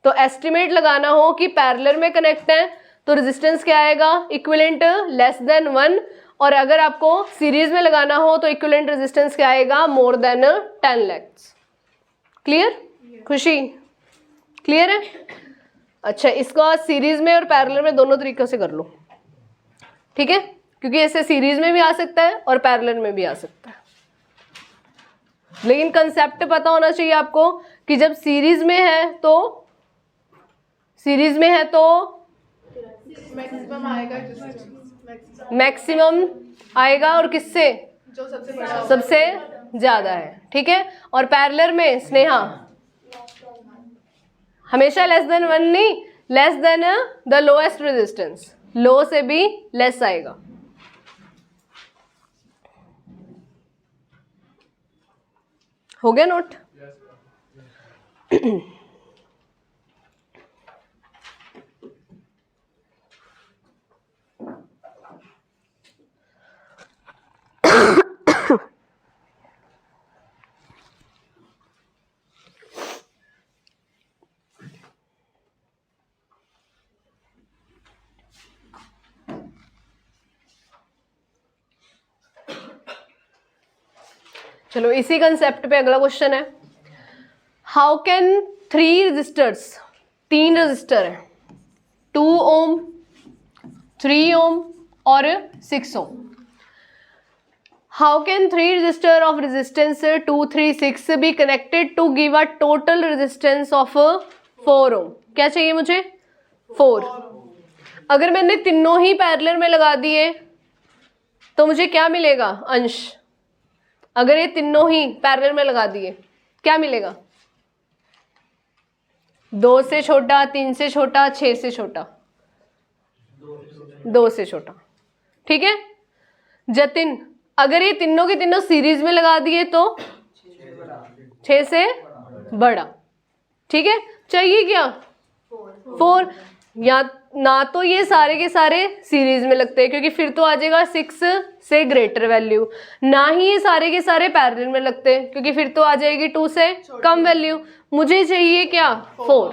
तो एस्टिमेट लगाना हो कि पैरेलल में कनेक्ट है तो रेजिस्टेंस क्या आएगा, इक्विवेलेंट <1, और अगर आपको सीरीज में लगाना हो तो इक्विवेलेंट रेजिस्टेंस क्या आएगा, मोर देन 10 लाख। क्लियर, खुशी क्लियर है? अच्छा, इसको सीरीज में और पैरेलल में दोनों तरीकों से कर लो। ठीक है, क्योंकि ऐसे सीरीज में भी आ सकता है और पैरेलल में भी आ सकता है, लेकिन कंसेप्ट पता होना चाहिए आपको कि जब सीरीज में है तो मैक्सिमम आएगा और किससे, जो सबसे बड़ा सबसे ज्यादा है। ठीक है। और पैरेलल में स्नेहा हमेशा <1 नहीं, less than the lowest resistance, low से भी लेस आएगा। हो गया नोट? चलो इसी कंसेप्ट पे अगला क्वेश्चन है, हाउ कैन 3 रजिस्टर्स, 3 रजिस्टर है, 2 ओम, 3 ओम और 6 ohm, how can 3 resistor of resistance 2, 3, 6 be connected to give a total resistance of 4 ohm. क्या चाहिए मुझे, 4। अगर मैंने तीनों ही पैरेलल में लगा दिए तो मुझे क्या मिलेगा, अंश। अगर ये तीनों ही पैरेलल में लगा दिए क्या मिलेगा, 2 से छोटा, 3 से छोटा, 6 से छोटा, 2 से छोटा। ठीक है। जतिन, अगर ये तीनों के तीनों सीरीज में लगा दिए तो 6 से बड़ा। ठीक है। चाहिए क्या, 4। या ना तो ये सारे के सारे सीरीज में लगते हैं क्योंकि फिर तो आ जाएगा 6 से ग्रेटर वैल्यू, ना ही ये सारे के सारे पैरेलल में लगते हैं क्योंकि फिर तो आ जाएगी 2 से कम वैल्यू। मुझे चाहिए क्या, 4।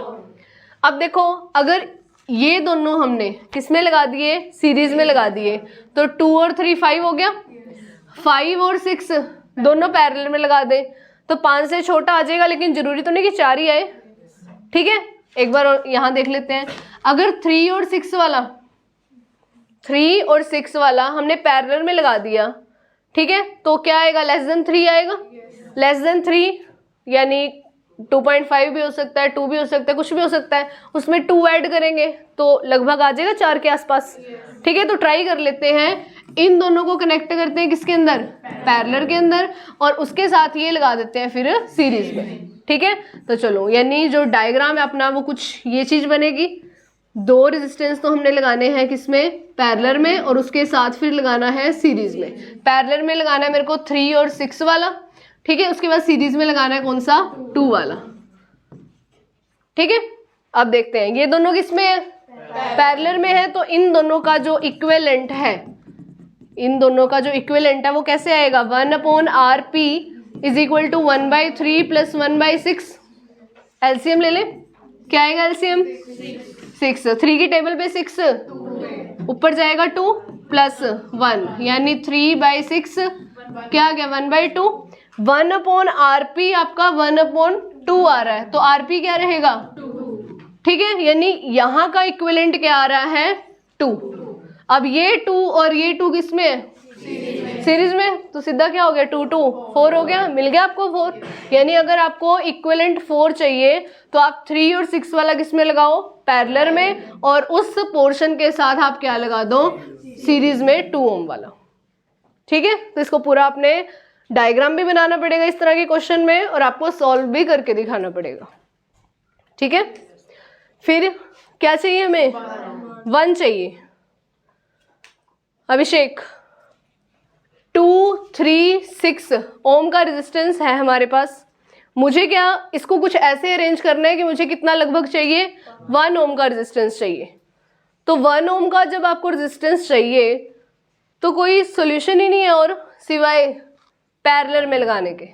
अब देखो अगर ये दोनों हमने किस में लगा दिए, सीरीज में लगा दिए, तो 2 और 3 5 हो गया, 5 और 6 दोनों पैरेलल में लगा दे तो 5 से छोटा आ जाएगा, लेकिन जरूरी तो नहीं कि 4 ही आए। ठीक है। एक बार यहां देख लेते हैं, अगर 3 और 6 वाला हमने पैरेलल में लगा दिया, ठीक है, तो क्या आएगा, <3 आएगा। <3 यानी 2.5 भी हो सकता है, 2 भी हो सकता है, कुछ भी हो सकता है, उसमें 2 ऐड करेंगे तो लगभग आ जाएगा 4 के आसपास। ठीक है। तो ट्राई कर लेते हैं, इन दोनों को कनेक्ट करते हैं किसके अंदर, पैरेलल के अंदर, और उसके साथ ये लगा देते हैं फिर सीरीज में। ठीक है। तो चलो, यानी जो डायग्राम है अपना वो कुछ ये चीज बनेगी, 2 रेजिस्टेंस तो हमने लगाने हैं किसमें, पैरेलल में, और उसके साथ फिर लगाना है सीरीज में। पैरेलल में लगाना है मेरे को 3 और 6 वाला, ठीक है, उसके बाद सीरीज में लगाना है कौन सा, 2 वाला। ठीक है। अब देखते हैं ये दोनों किसमें है, पैरेलल में है, तो इन दोनों का जो इक्विवेलेंट है, इन दोनों का जो इक्विवेलेंट है वो कैसे आएगा, 1/RP is equal to 1/3 plus 1/6। LCM ले लें, क्या आएगा एलसीएम, 6। 3 की टेबल पे 6 ऊपर जाएगा 2 प्लस 1 यानी 3/6 क्या आ गया, 1/2। 1/RP आपका 1/2 2 आ रहा है, तो आरपी क्या रहेगा 2, ठीक है, यानी यहाँ का इक्विवेलेंट क्या आ रहा है 2। अब ये 2 और ये 2 किस में है, सीरीज में, तो सीधा क्या हो गया 2 2 4 हो गया, मिल गया आपको 4। यानी अगर आपको इक्विवेलेंट 4 चाहिए तो आप 3 और 6 वाला किस में लगाओ, पैरेलल में, और उस पोर्शन के साथ आप क्या लगा दो, सीरीज में 2 ओम वाला, ठीक है। तो इसको पूरा आपने डायग्राम भी बनाना पड़ेगा इस तरह के क्वेश्चन में, और आपको सॉल्व भी करके दिखाना पड़ेगा, ठीक है। फिर क्या चाहिए हमें, 1 चाहिए। अभिषेक 2 3 6 ओम का रेजिस्टेंस है हमारे पास, मुझे क्या इसको कुछ ऐसे अरेंज करना है कि मुझे कितना लगभग चाहिए, 1 ओम का रेजिस्टेंस चाहिए। तो 1 ओम का जब आपको रेजिस्टेंस चाहिए तो कोई सोल्यूशन ही नहीं है और सिवाय पैरेलल में लगाने के,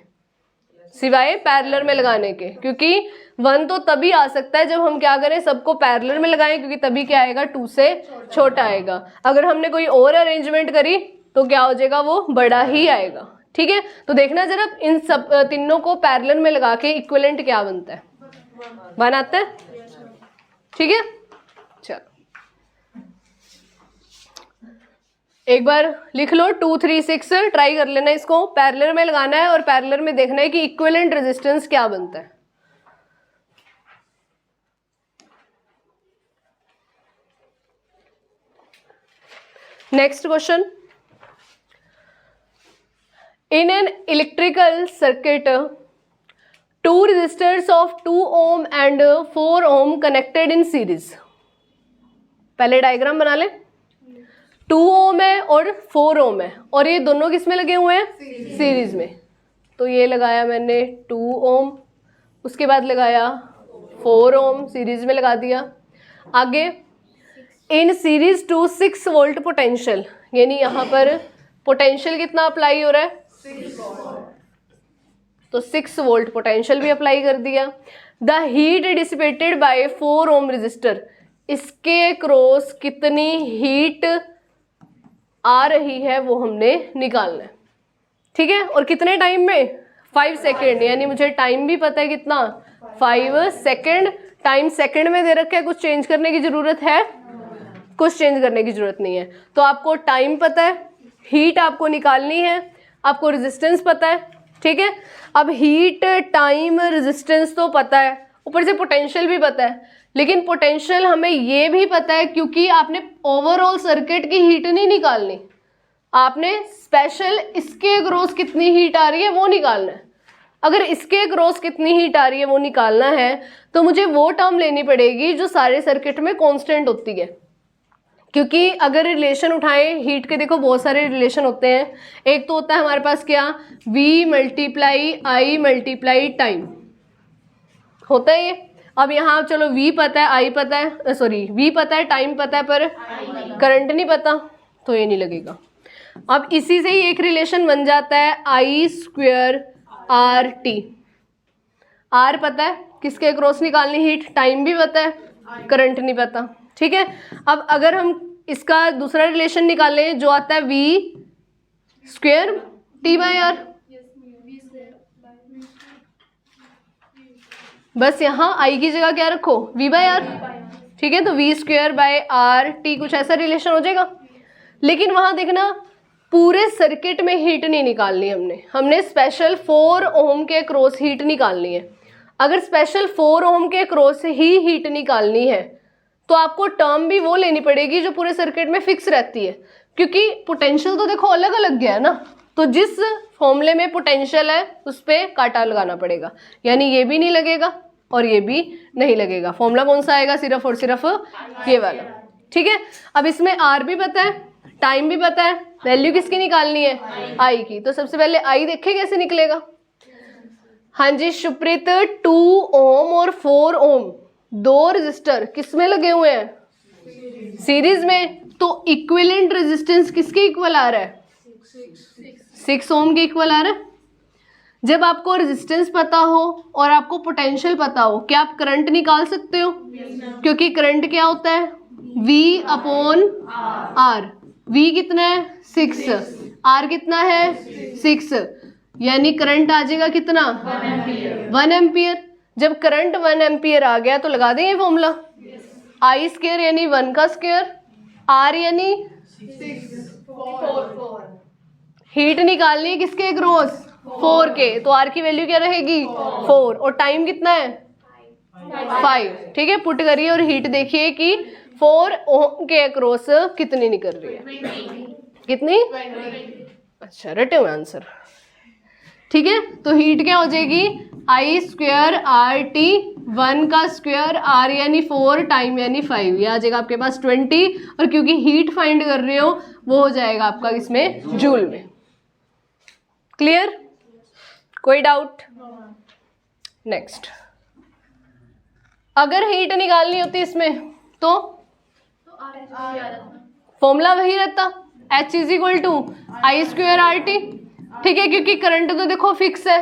सिवाय पैरेलल में लगाने के, क्योंकि 1 तो तभी आ सकता है जब हम क्या करें, सबको पैरेलल में लगाएं, क्योंकि तभी क्या आएगा 2 से छोटा आएगा। अगर हमने कोई और अरेंजमेंट करी तो क्या हो जाएगा, वो बड़ा ही आएगा, ठीक है। तो देखना जरा इन सब तीनों को पैरेलल में लगा के इक्विवेलेंट क्या बनता है, 1 आता है, ठीक है। चलो एक बार लिख लो 2 3 6, ट्राई कर लेना, इसको पैरेलल में लगाना है और पैरेलल में देखना है कि इक्विवेलेंट रेजिस्टेंस क्या बनता है। Next question, in an electrical circuit 2 resistors of 2 ohm and 4 ohm connected in series। पहले डायग्राम बना ले, 2 ओम है और 4 ओम है, और ये दोनों किस में लगे हुए हैं, सीरीज में। तो ये लगाया मैंने 2 ओम, उसके बाद लगाया 4 ओम, सीरीज में लगा दिया। आगे in series to 6 volt potential, यानी यहाँ पर पोटेंशियल कितना अप्लाई हो रहा है, 6, तो 6 वोल्ट पोटेंशियल भी अप्लाई कर दिया। The heat dissipated by 4 ohm resistor, इसके क्रॉस कितनी हीट आ रही है वो हमने निकालना है, ठीक है। और कितने टाइम में, 5 सेकेंड, यानी मुझे टाइम भी पता है कितना, 5 सेकेंड। टाइम सेकेंड में दे रखा है, कुछ चेंज करने की जरूरत है, कुछ चेंज करने की जरूरत नहीं है। तो आपको टाइम पता है, हीट आपको निकालनी है, आपको रेजिस्टेंस पता है, ठीक है। अब हीट टाइम रेजिस्टेंस तो पता है, ऊपर से पोटेंशियल भी पता है, लेकिन पोटेंशियल हमें ये भी पता है क्योंकि आपने ओवरऑल सर्किट की हीट नहीं निकालनी, आपने स्पेशल इसके अक्रॉस कितनी हीट आ रही है वो निकालना है। अगर इसके अक्रॉस कितनी हीट आ रही है वो निकालना है तो मुझे वो टर्म लेनी पड़ेगी जो सारे सर्किट में कांस्टेंट होती है, क्योंकि अगर रिलेशन उठाएं हीट के, देखो बहुत सारे रिलेशन होते हैं। एक तो होता है हमारे पास क्या, V multiply I multiply time होता है ये। अब यहाँ चलो V पता है, I पता है, सॉरी V पता है, टाइम पता है, पर करंट नहीं पता, तो ये नहीं लगेगा। अब इसी से ही एक रिलेशन बन जाता है I² RT। R पता है किसके अक्रॉस निकालनी हीट, टाइम भी पता है, करंट नहीं पता, ठीक है। अब अगर हम इसका दूसरा रिलेशन निकालें जो आता है V² T/R, बस यहाँ I की जगह क्या रखो, V/R, ठीक है। तो V²/RT कुछ ऐसा रिलेशन हो जाएगा। लेकिन वहां देखना पूरे सर्किट में हीट नहीं निकालनी, हमने स्पेशल 4 ओम के क्रॉस हीट निकालनी है। अगर स्पेशल 4 ओम के क्रॉस ही हीट निकालनी है तो आपको टर्म भी वो लेनी पड़ेगी जो पूरे सर्किट में फिक्स रहती है, क्योंकि पोटेंशियल तो देखो अलग अलग गया है ना, तो जिस फॉर्मूले में पोटेंशियल है उस पर काटा लगाना पड़ेगा, यानी ये भी नहीं लगेगा और ये भी नहीं लगेगा। फॉर्मूला कौन सा आएगा, सिर्फ और सिर्फ ये वाला, ठीक है। अब इसमें R भी पता है, टाइम भी पता है, वैल्यू किसकी निकालनी है, I की। तो सबसे पहले I देखें कैसे निकलेगा। हाँ जी शुप्रीत, 2 ओम और 4 ओम दो रजिस्टर किस में लगे हुए हैं, सीरीज में। तो इक्विवेलेंट रेजिस्टेंस किसके इक्वल आ रहा है, 6 ओम के इक्वल आ रहा है। जब आपको रेजिस्टेंस पता हो और आपको पोटेंशियल पता हो, क्या आप करंट निकाल सकते हो, क्योंकि करंट क्या होता है, V/R। V कितना है 6, R कितना है 6, यानी करंट आ जाएगा कितना 1 एम्पियर। जब करंट 1 एम्पियर आ गया तो लगा दें ये फॉर्मूला, आई स्क्वायर यानी 1 का स्क्वायर, आर यानी 4 हीट निकालनी है किसके अक्रॉस 4 के, तो आर की वैल्यू क्या रहेगी 4, और टाइम कितना है 5, ठीक है। पुट करिए और हीट देखिए कि 4 ओम के अक्रॉस कितनी निकल रही है, कितनी, अच्छा रटे हुए आंसर, ठीक है। तो हीट क्या हो जाएगी आई स्क्वायर आर टी, 1 का स्क्वायर आर यानी 4, टाइम यानी 5, ये आ जाएगा आपके पास 20, और क्योंकि हीट फाइंड कर रहे हो वो हो जाएगा आपका इसमें जूल में। क्लियर, कोई डाउट? नेक्स्ट, अगर हीट निकालनी होती इसमें तो फॉर्मूला वही रहता, H is equal to I square R T, ठीक है, क्योंकि करंट तो देखो फिक्स है,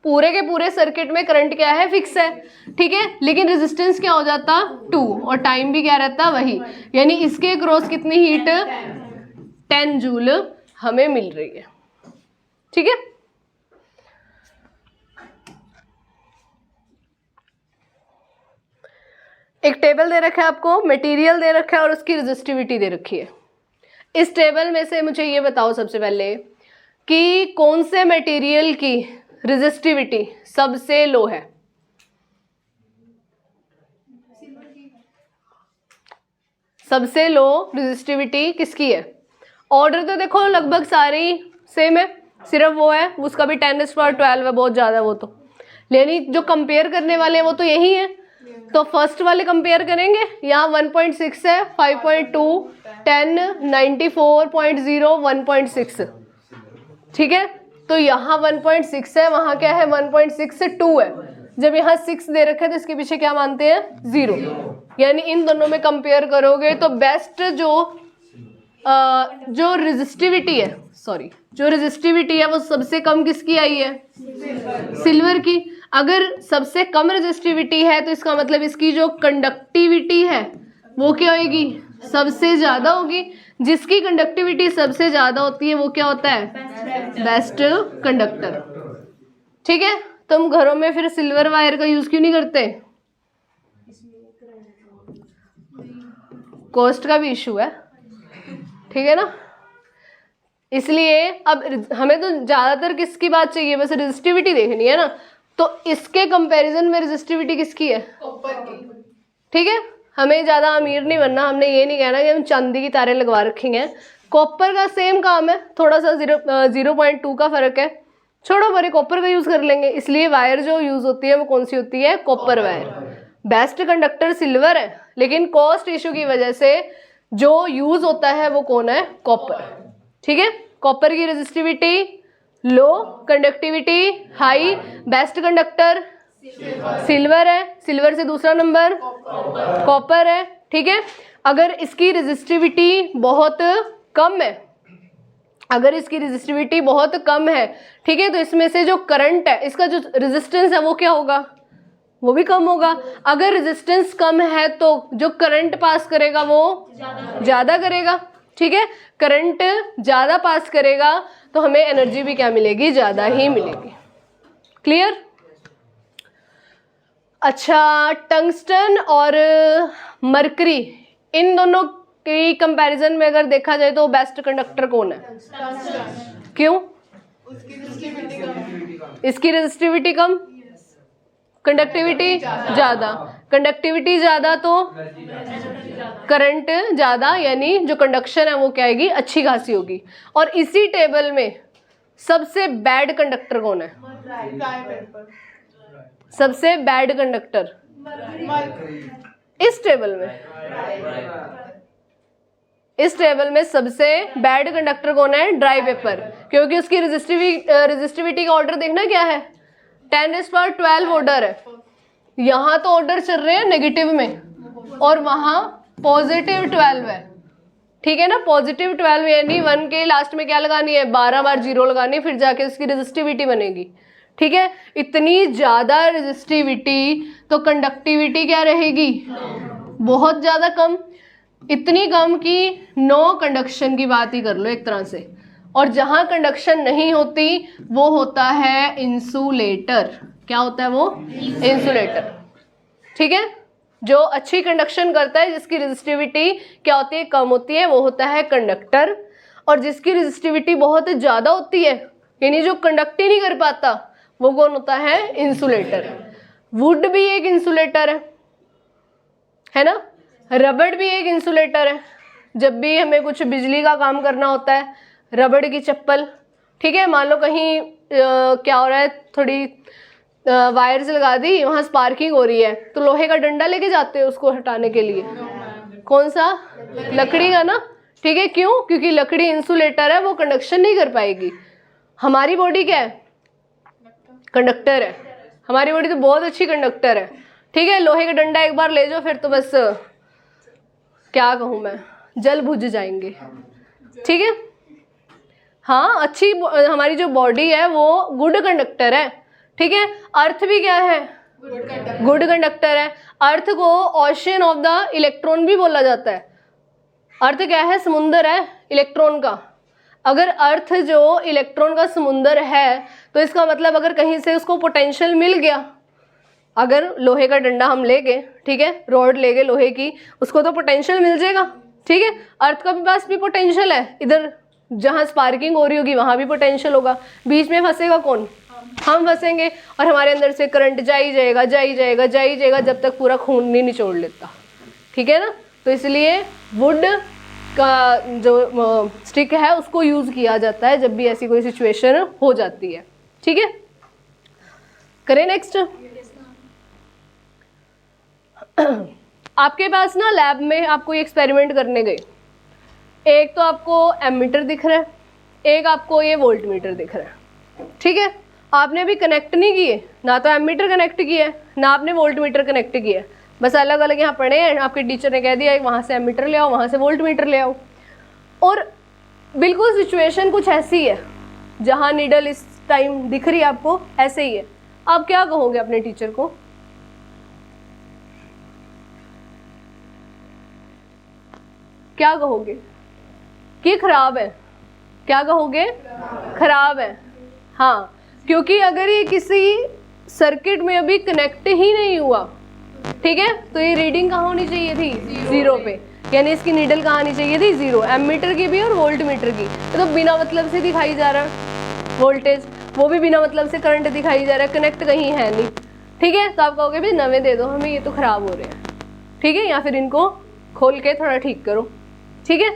पूरे के पूरे सर्किट में करंट क्या है फिक्स है, ठीक है, लेकिन रेजिस्टेंस क्या हो जाता 2, और टाइम भी क्या रहता वही, यानी इसके क्रॉस कितनी हीट 10 जूल हमें मिल रही है, ठीक है। एक टेबल दे रखा है आपको, मटेरियल दे रखा है और उसकी रेजिस्टिविटी दे रखी है। इस टेबल में से मुझे ये बताओ सबसे पहले कि कौन से मटेरियल की रेजिस्टिविटी सबसे लो है? सबसे लो रेजिस्टिविटी किसकी है? ऑर्डर तो देखो लगभग सारे ही सेम है, सिर्फ वो है उसका भी 10⁻12 है, बहुत ज़्यादा है वो तो, लेकिन जो कंपेयर करने वाले हैं वो तो यही है। तो फर्स्ट वाले कंपेयर करेंगे, यहाँ 1.6 है, 5.2, 10, 94.0, 1.6, ठीक है। तो यहाँ 1.6 है, वहाँ क्या है 1.62 है। जब यहाँ 6 दे रखा है तो इसके पीछे क्या मानते हैं 0, यानी इन दोनों में कंपेयर करोगे तो बेस्ट जो रेजिस्टिविटी है, सॉरी जो रेजिस्टिविटी है वो सबसे कम किसकी आई है? सिल्वर की। अगर सबसे कम रेजिस्टिविटी है तो इसका मतलब इसकी जो कंडक्टिविटी है वो क्या होगी? सबसे ज़्यादा होगी। जिसकी कंडक्टिविटी सबसे ज़्यादा होती है वो क्या होता है? बेस्ट कंडक्टर, ठीक है। तो हम घरों में फिर सिल्वर वायर का यूज़ क्यों नहीं करते? कॉस्ट का भी इशू है, ठीक है ना। इसलिए अब हमें तो ज़्यादातर किसकी बात चाहिए? बस रेजिस्टिविटी देखनी है ना। तो इसके कंपैरिजन में रेजिस्टिविटी किसकी है? कॉपर की, ठीक है। हमें ज़्यादा अमीर नहीं बनना, हमने ये नहीं कहना कि हम चांदी की तारें लगवा रखी हैं। कॉपर का सेम काम है, थोड़ा सा 0.2 का फ़र्क है, छोड़ो बड़े कॉपर का यूज़ कर लेंगे। इसलिए वायर जो यूज़ होती है वो कौन सी होती है? Copper wire. Best conductor silver है, लेकिन कॉस्ट इशू की वजह से जो यूज़ होता है वो कौन है? कॉपर, ठीक है। कॉपर की resistivity low, conductivity high, best conductor silver है, सिल्वर से दूसरा नंबर कॉपर है, ठीक है। अगर इसकी रेजिस्टिविटी बहुत कम है, अगर इसकी रेजिस्टिविटी बहुत कम है, ठीक है, तो इसमें से जो करंट है, इसका जो रेजिस्टेंस है वो क्या होगा? वो भी कम होगा। अगर रेजिस्टेंस कम है तो जो करंट पास करेगा वो ज़्यादा करेगा, ठीक है। करंट ज़्यादा पास करेगा तो हमें एनर्जी भी क्या मिलेगी? ज़्यादा ही मिलेगी। क्लियर? अच्छा, टंगस्टन और मरकरी, इन दोनों की कंपैरिजन में अगर देखा जाए तो बेस्ट कंडक्टर कौन है? क्यों? इसकी रेजिस्टिविटी कम, कंडक्टिविटी ज़्यादा। कंडक्टिविटी ज़्यादा तो करंट ज़्यादा, यानी जो कंडक्शन है वो क्या आएगी? अच्छी खासी होगी। और इसी टेबल में सबसे बैड कंडक्टर कौन है? सबसे बैड कंडक्टर इस टेबल में, इस टेबल में सबसे बैड कंडक्टर कौन है? ड्राई पेपर, क्योंकि उसकी रेजिस्टिविटी का ऑर्डर देखना क्या है? 10⁻12 ऑर्डर है। यहाँ तो ऑर्डर चल रहे हैं नेगेटिव में और वहाँ +12 है, ठीक है ना। +12 यानी 1 के लास्ट में क्या लगानी है? 12 बार 0 लगानी, फिर जाके उसकी रेजिस्टिविटी बनेगी, ठीक है। इतनी ज़्यादा रेजिस्टिविटी तो कंडक्टिविटी क्या रहेगी? बहुत ज़्यादा कम, इतनी कम कि नो कंडक्शन की बात ही कर लो एक तरह से। और जहां कंडक्शन नहीं होती वो होता है इंसुलेटर। क्या होता है वो? इंसुलेटर। ठीक है, जो अच्छी कंडक्शन करता है, जिसकी रेजिस्टिविटी क्या होती है? कम होती है, वो होता है कंडक्टर। और जिसकी रेजिस्टिविटी बहुत ज़्यादा होती है, यानी जो कंडक्ट ही नहीं कर पाता, वो कौन होता है? इंसुलेटर। वुड भी एक इंसुलेटर है ना? रबड़ भी एक इंसुलेटर है। जब भी हमें कुछ बिजली का काम करना होता है, रबड़ की चप्पल, ठीक है, मान लो कहीं क्या हो रहा है, थोड़ी वायर्स लगा दी, वहाँ स्पार्किंग हो रही है, तो लोहे का डंडा लेके जाते हैं उसको हटाने के लिए। कौन सा? लकड़ी का ना। ठीक है, क्यों? क्योंकि लकड़ी इंसुलेटर है, वो कंडक्शन नहीं कर पाएगी। हमारी बॉडी क्या है? कंडक्टर है। हमारी बॉडी तो बहुत अच्छी कंडक्टर है। ठीक है, लोहे का डंडा एक बार ले जाओ, फिर तो बस क्या कहूँ मैं, जल बुझ जाएंगे। ठीक है, हाँ, अच्छी हमारी जो बॉडी है वो गुड कंडक्टर है। ठीक है, अर्थ भी क्या है? गुड कंडक्टर है। अर्थ को ओशन ऑफ द इलेक्ट्रॉन भी बोला जाता है। अर्थ क्या है? समुंदर है इलेक्ट्रॉन का। अगर अर्थ जो इलेक्ट्रॉन का समुंदर है, तो इसका मतलब अगर कहीं से उसको पोटेंशियल मिल गया, अगर लोहे का डंडा हम ले गए, ठीक है, रॉड ले गए लोहे की, उसको तो पोटेंशियल मिल जाएगा। ठीक है, अर्थ का भी पास भी पोटेंशियल है। इधर जहाँ स्पार्किंग हो रही होगी वहाँ भी पोटेंशियल होगा। बीच में फंसेगा कौन? हम फंसेंगे, और हमारे अंदर से करंट जा ही जाएगा, जा ही जाएगा, जा ही जाएगा, जब तक पूरा खून नहीं निचोड़ लेता। ठीक है ना? तो इसलिए वुड का जो स्टिक है उसको यूज़ किया जाता है जब भी ऐसी कोई सिचुएशन हो जाती है। ठीक है, करें नेक्स्ट। आपके पास ना लैब में आपको ये एक्सपेरिमेंट करने गए, एक तो आपको एमीटर दिख रहा है, एक आपको ये वोल्ट मीटर दिख रहा है। ठीक है, आपने अभी कनेक्ट नहीं किए, ना तो एमीटर कनेक्ट किया है, ना आपने वोल्ट मीटर कनेक्ट किया है, बस अलग अलग यहाँ पड़े हैं। आपके टीचर ने कह दिया वहाँ से एमीटर ले आओ, वहाँ से वोल्ट मीटर ले आओ। और बिल्कुल सिचुएशन कुछ ऐसी है, जहाँ नीडल इस टाइम दिख रही है आपको, ऐसे ही है। आप क्या कहोगे अपने टीचर को? क्या कहोगे? कि खराब है। क्या कहोगे? खराब है। हाँ, क्योंकि अगर ये किसी सर्किट में अभी कनेक्ट ही नहीं हुआ, ठीक है, तो ये रीडिंग कहाँ होनी चाहिए थी? जीरो पे, यानी इसकी नीडल कहाँ आनी चाहिए थी? जीरो। एमीटर की भी और वोल्ट मीटर की, तो बिना मतलब से दिखाई जा रहा है वोल्टेज, वो भी बिना मतलब से करंट दिखाई जा रहा है, कनेक्ट कहीं है नहीं। ठीक है, तो आप कहोगे भाई नवे दे दो हमें, ये तो खराब हो रहे हैं। ठीक है, या फिर इनको खोल के थोड़ा ठीक करो। ठीक है,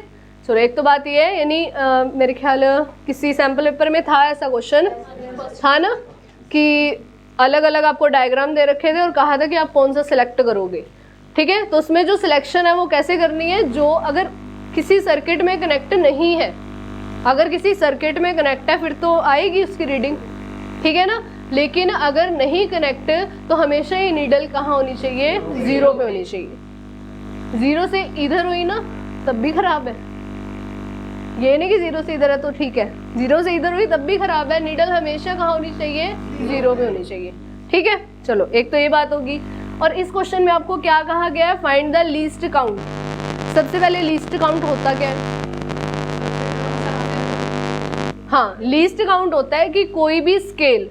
चलो, एक तो बात ये है, यानी मेरे ख्याल किसी सैम्पल पेपर में था ऐसा क्वेश्चन, था ना, कि अलग अलग आपको डायग्राम दे रखे थे और कहा था कि आप कौन सा सिलेक्ट करोगे। ठीक है, तो उसमें जो सिलेक्शन है वो कैसे करनी है? जो अगर किसी सर्किट में कनेक्ट नहीं है, अगर किसी सर्किट में कनेक्ट है फिर तो आएगी उसकी रीडिंग, ठीक है ना, लेकिन अगर नहीं कनेक्ट तो हमेशा ही नीडल कहाँ होनी चाहिए? जीरो पे होनी चाहिए। जीरो से इधर हुई ना तब भी खराब है, ये नहीं कि जीरो से इधर है तो ठीक है, जीरो से इधर हुई तब भी खराब है। नीडल हमेशा कहाँ होनी चाहिए? जीरो पे होनी चाहिए। ठीक है, चलो, एक तो ये बात होगी। और इस क्वेश्चन में आपको क्या कहा गया है? Find the least count. सबसे पहले लीस्ट काउंट होता क्या है? हाँ, लीस्ट काउंट होता है कि कोई भी स्केल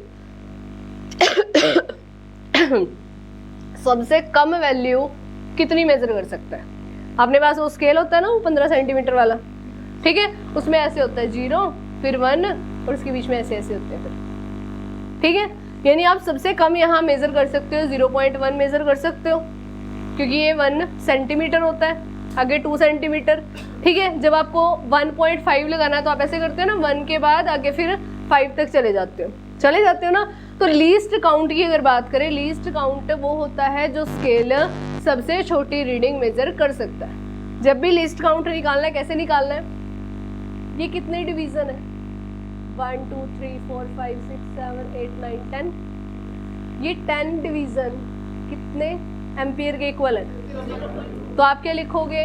सबसे कम वैल्यू कितनी मेजर कर सकता है। अपने पास वो स्केल होता है ना, वो 15 सेंटीमीटर वाला, ठीक है, उसमें ऐसे होता है 0, फिर 1 और उसके बीच में ऐसे ऐसे होते हैं फिर। ठीक है, यानी आप सबसे कम यहाँ मेजर कर सकते हो, 0.1 मेजर कर सकते हो, क्योंकि ये 1 सेंटीमीटर होता है, आगे 2 सेंटीमीटर। ठीक है, जब आपको 1.5 लगाना है तो आप ऐसे करते हो ना, 1 के बाद आगे फिर 5 तक चले जाते हो ना। तो लीस्ट काउंट की अगर बात करें, लीस्ट काउंट वो होता है जो स्केल सबसे छोटी रीडिंग मेजर कर सकता है। जब भी लीस्ट काउंट निकालना है, कैसे निकालना है? ये कितने डिवीजन है? 1 2 3 4 5 6 7 8 9 10, ये 10 डिवीजन कितने एम्पियर के इक्वल है? तो आप क्या लिखोगे?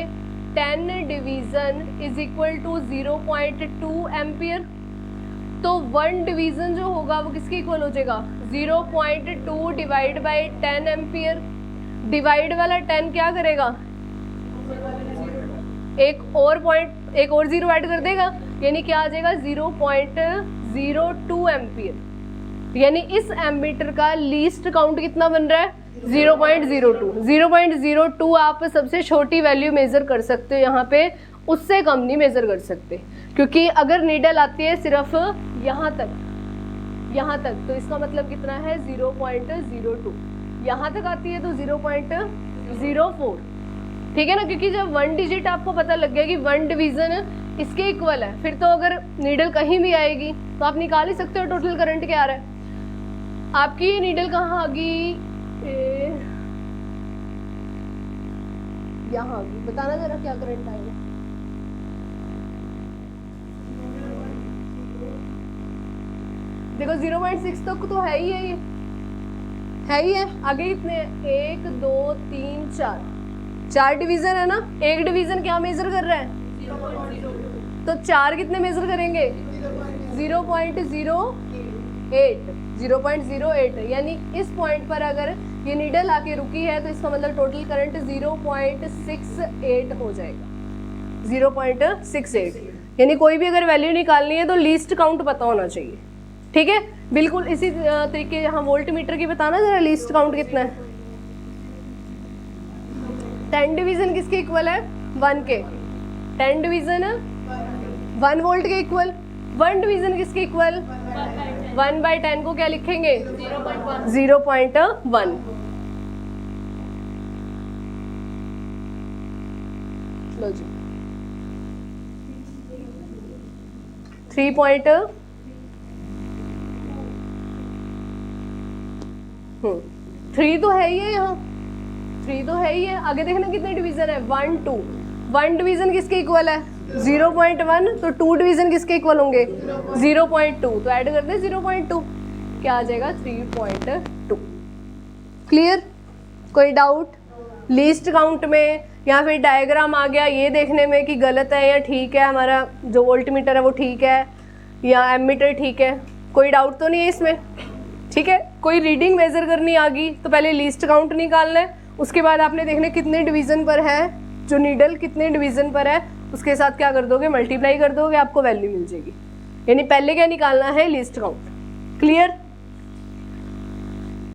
10 division is equal to 0.2 ampere. तो 1 डिवीजन जो होगा वो किसके इक्वल हो जाएगा? 0.2 डिवाइड बाई 10 एम्पियर। डिवाइड वाला 10 क्या करेगा? एक और 0 ऐड कर देगा, यानी क्या आ जाएगा 0.02 एम्पियर। यानी इस एमीटर का लीस्ट काउंट कितना बन रहा है 0.02। 0.02 आप सबसे छोटी वैल्यू मेजर कर सकते हो यहाँ पे, उससे कम नहीं मेजर कर सकते, क्योंकि अगर नीडल आती है सिर्फ यहाँ तक तो इसका मतलब कितना है 0.02। यहाँ तक आती है तो 0.04, ठीक है ना, क्योंकि जब 1 डिजिट आपको पता लग गया कि 1 डिवीजन इसके इक्वल है, फिर तो अगर नीडल कहीं भी आएगी तो आप निकाल ही सकते हो टोटल करंट क्या आ रहा है। आपकी ये नीडल कहाँ आ गई, यहाँ आ गई, बताना जरा क्या करंट आएगा। देखो 0.6 तक तो है ही है, ये है ही है। आगे कितने हैं 1 2 3 4 डिवीजन है ना। एक डिवीजन क्या मेजर कर रहा है 0.08, तो 4 कितने मेजर करेंगे 0.08। यानी इस पॉइंट पर अगर ये नीडल आके रुकी है तो इसका मतलब टोटल करंट 0.68 हो जाएगा, 0.68। यानी कोई भी अगर वैल्यू निकालनी है तो लीस्ट काउंट पता होना चाहिए, ठीक है। बिल्कुल इसी तरीके यहाँ वोल्ट मीटर की बताना जरा लीस्ट काउंट कितना है। 10 डिवीजन किसके इक्वल है 1 के, 10 डिवीजन 1 वोल्ट के इक्वल। 1 डिवीजन किसके इक्वल 1/10 को क्या लिखेंगे 0.1। लो जी 3 तो है ही है, यहाँ 3 तो है ही है। आगे देखना कितने डिवीजन है 1 2। 1 डिवीजन किसके इक्वल है 0.1, तो 2 डिवीजन किसके इक्वल होंगे 0.2, तो ऐड कर दे 0.2, क्या आ जाएगा 3.2। क्लियर, कोई डाउट लीस्ट काउंट में या फिर डायग्राम आ गया ये देखने में कि गलत है या ठीक है, हमारा जो वोल्ट मीटर है वो ठीक है या एमीटर ठीक है, कोई डाउट तो नहीं है इसमें, ठीक है। कोई रीडिंग मेजर करनी आ गई तो पहले लीस्ट काउंट निकालना है, उसके बाद आपने देखना कितने डिवीजन पर है जो नीडल, कितने डिवीजन पर है, उसके साथ क्या कर दोगे मल्टीप्लाई कर दोगे, आपको वैल्यू मिल जाएगी। यानी पहले क्या निकालना है लीस्ट काउंट। क्लियर।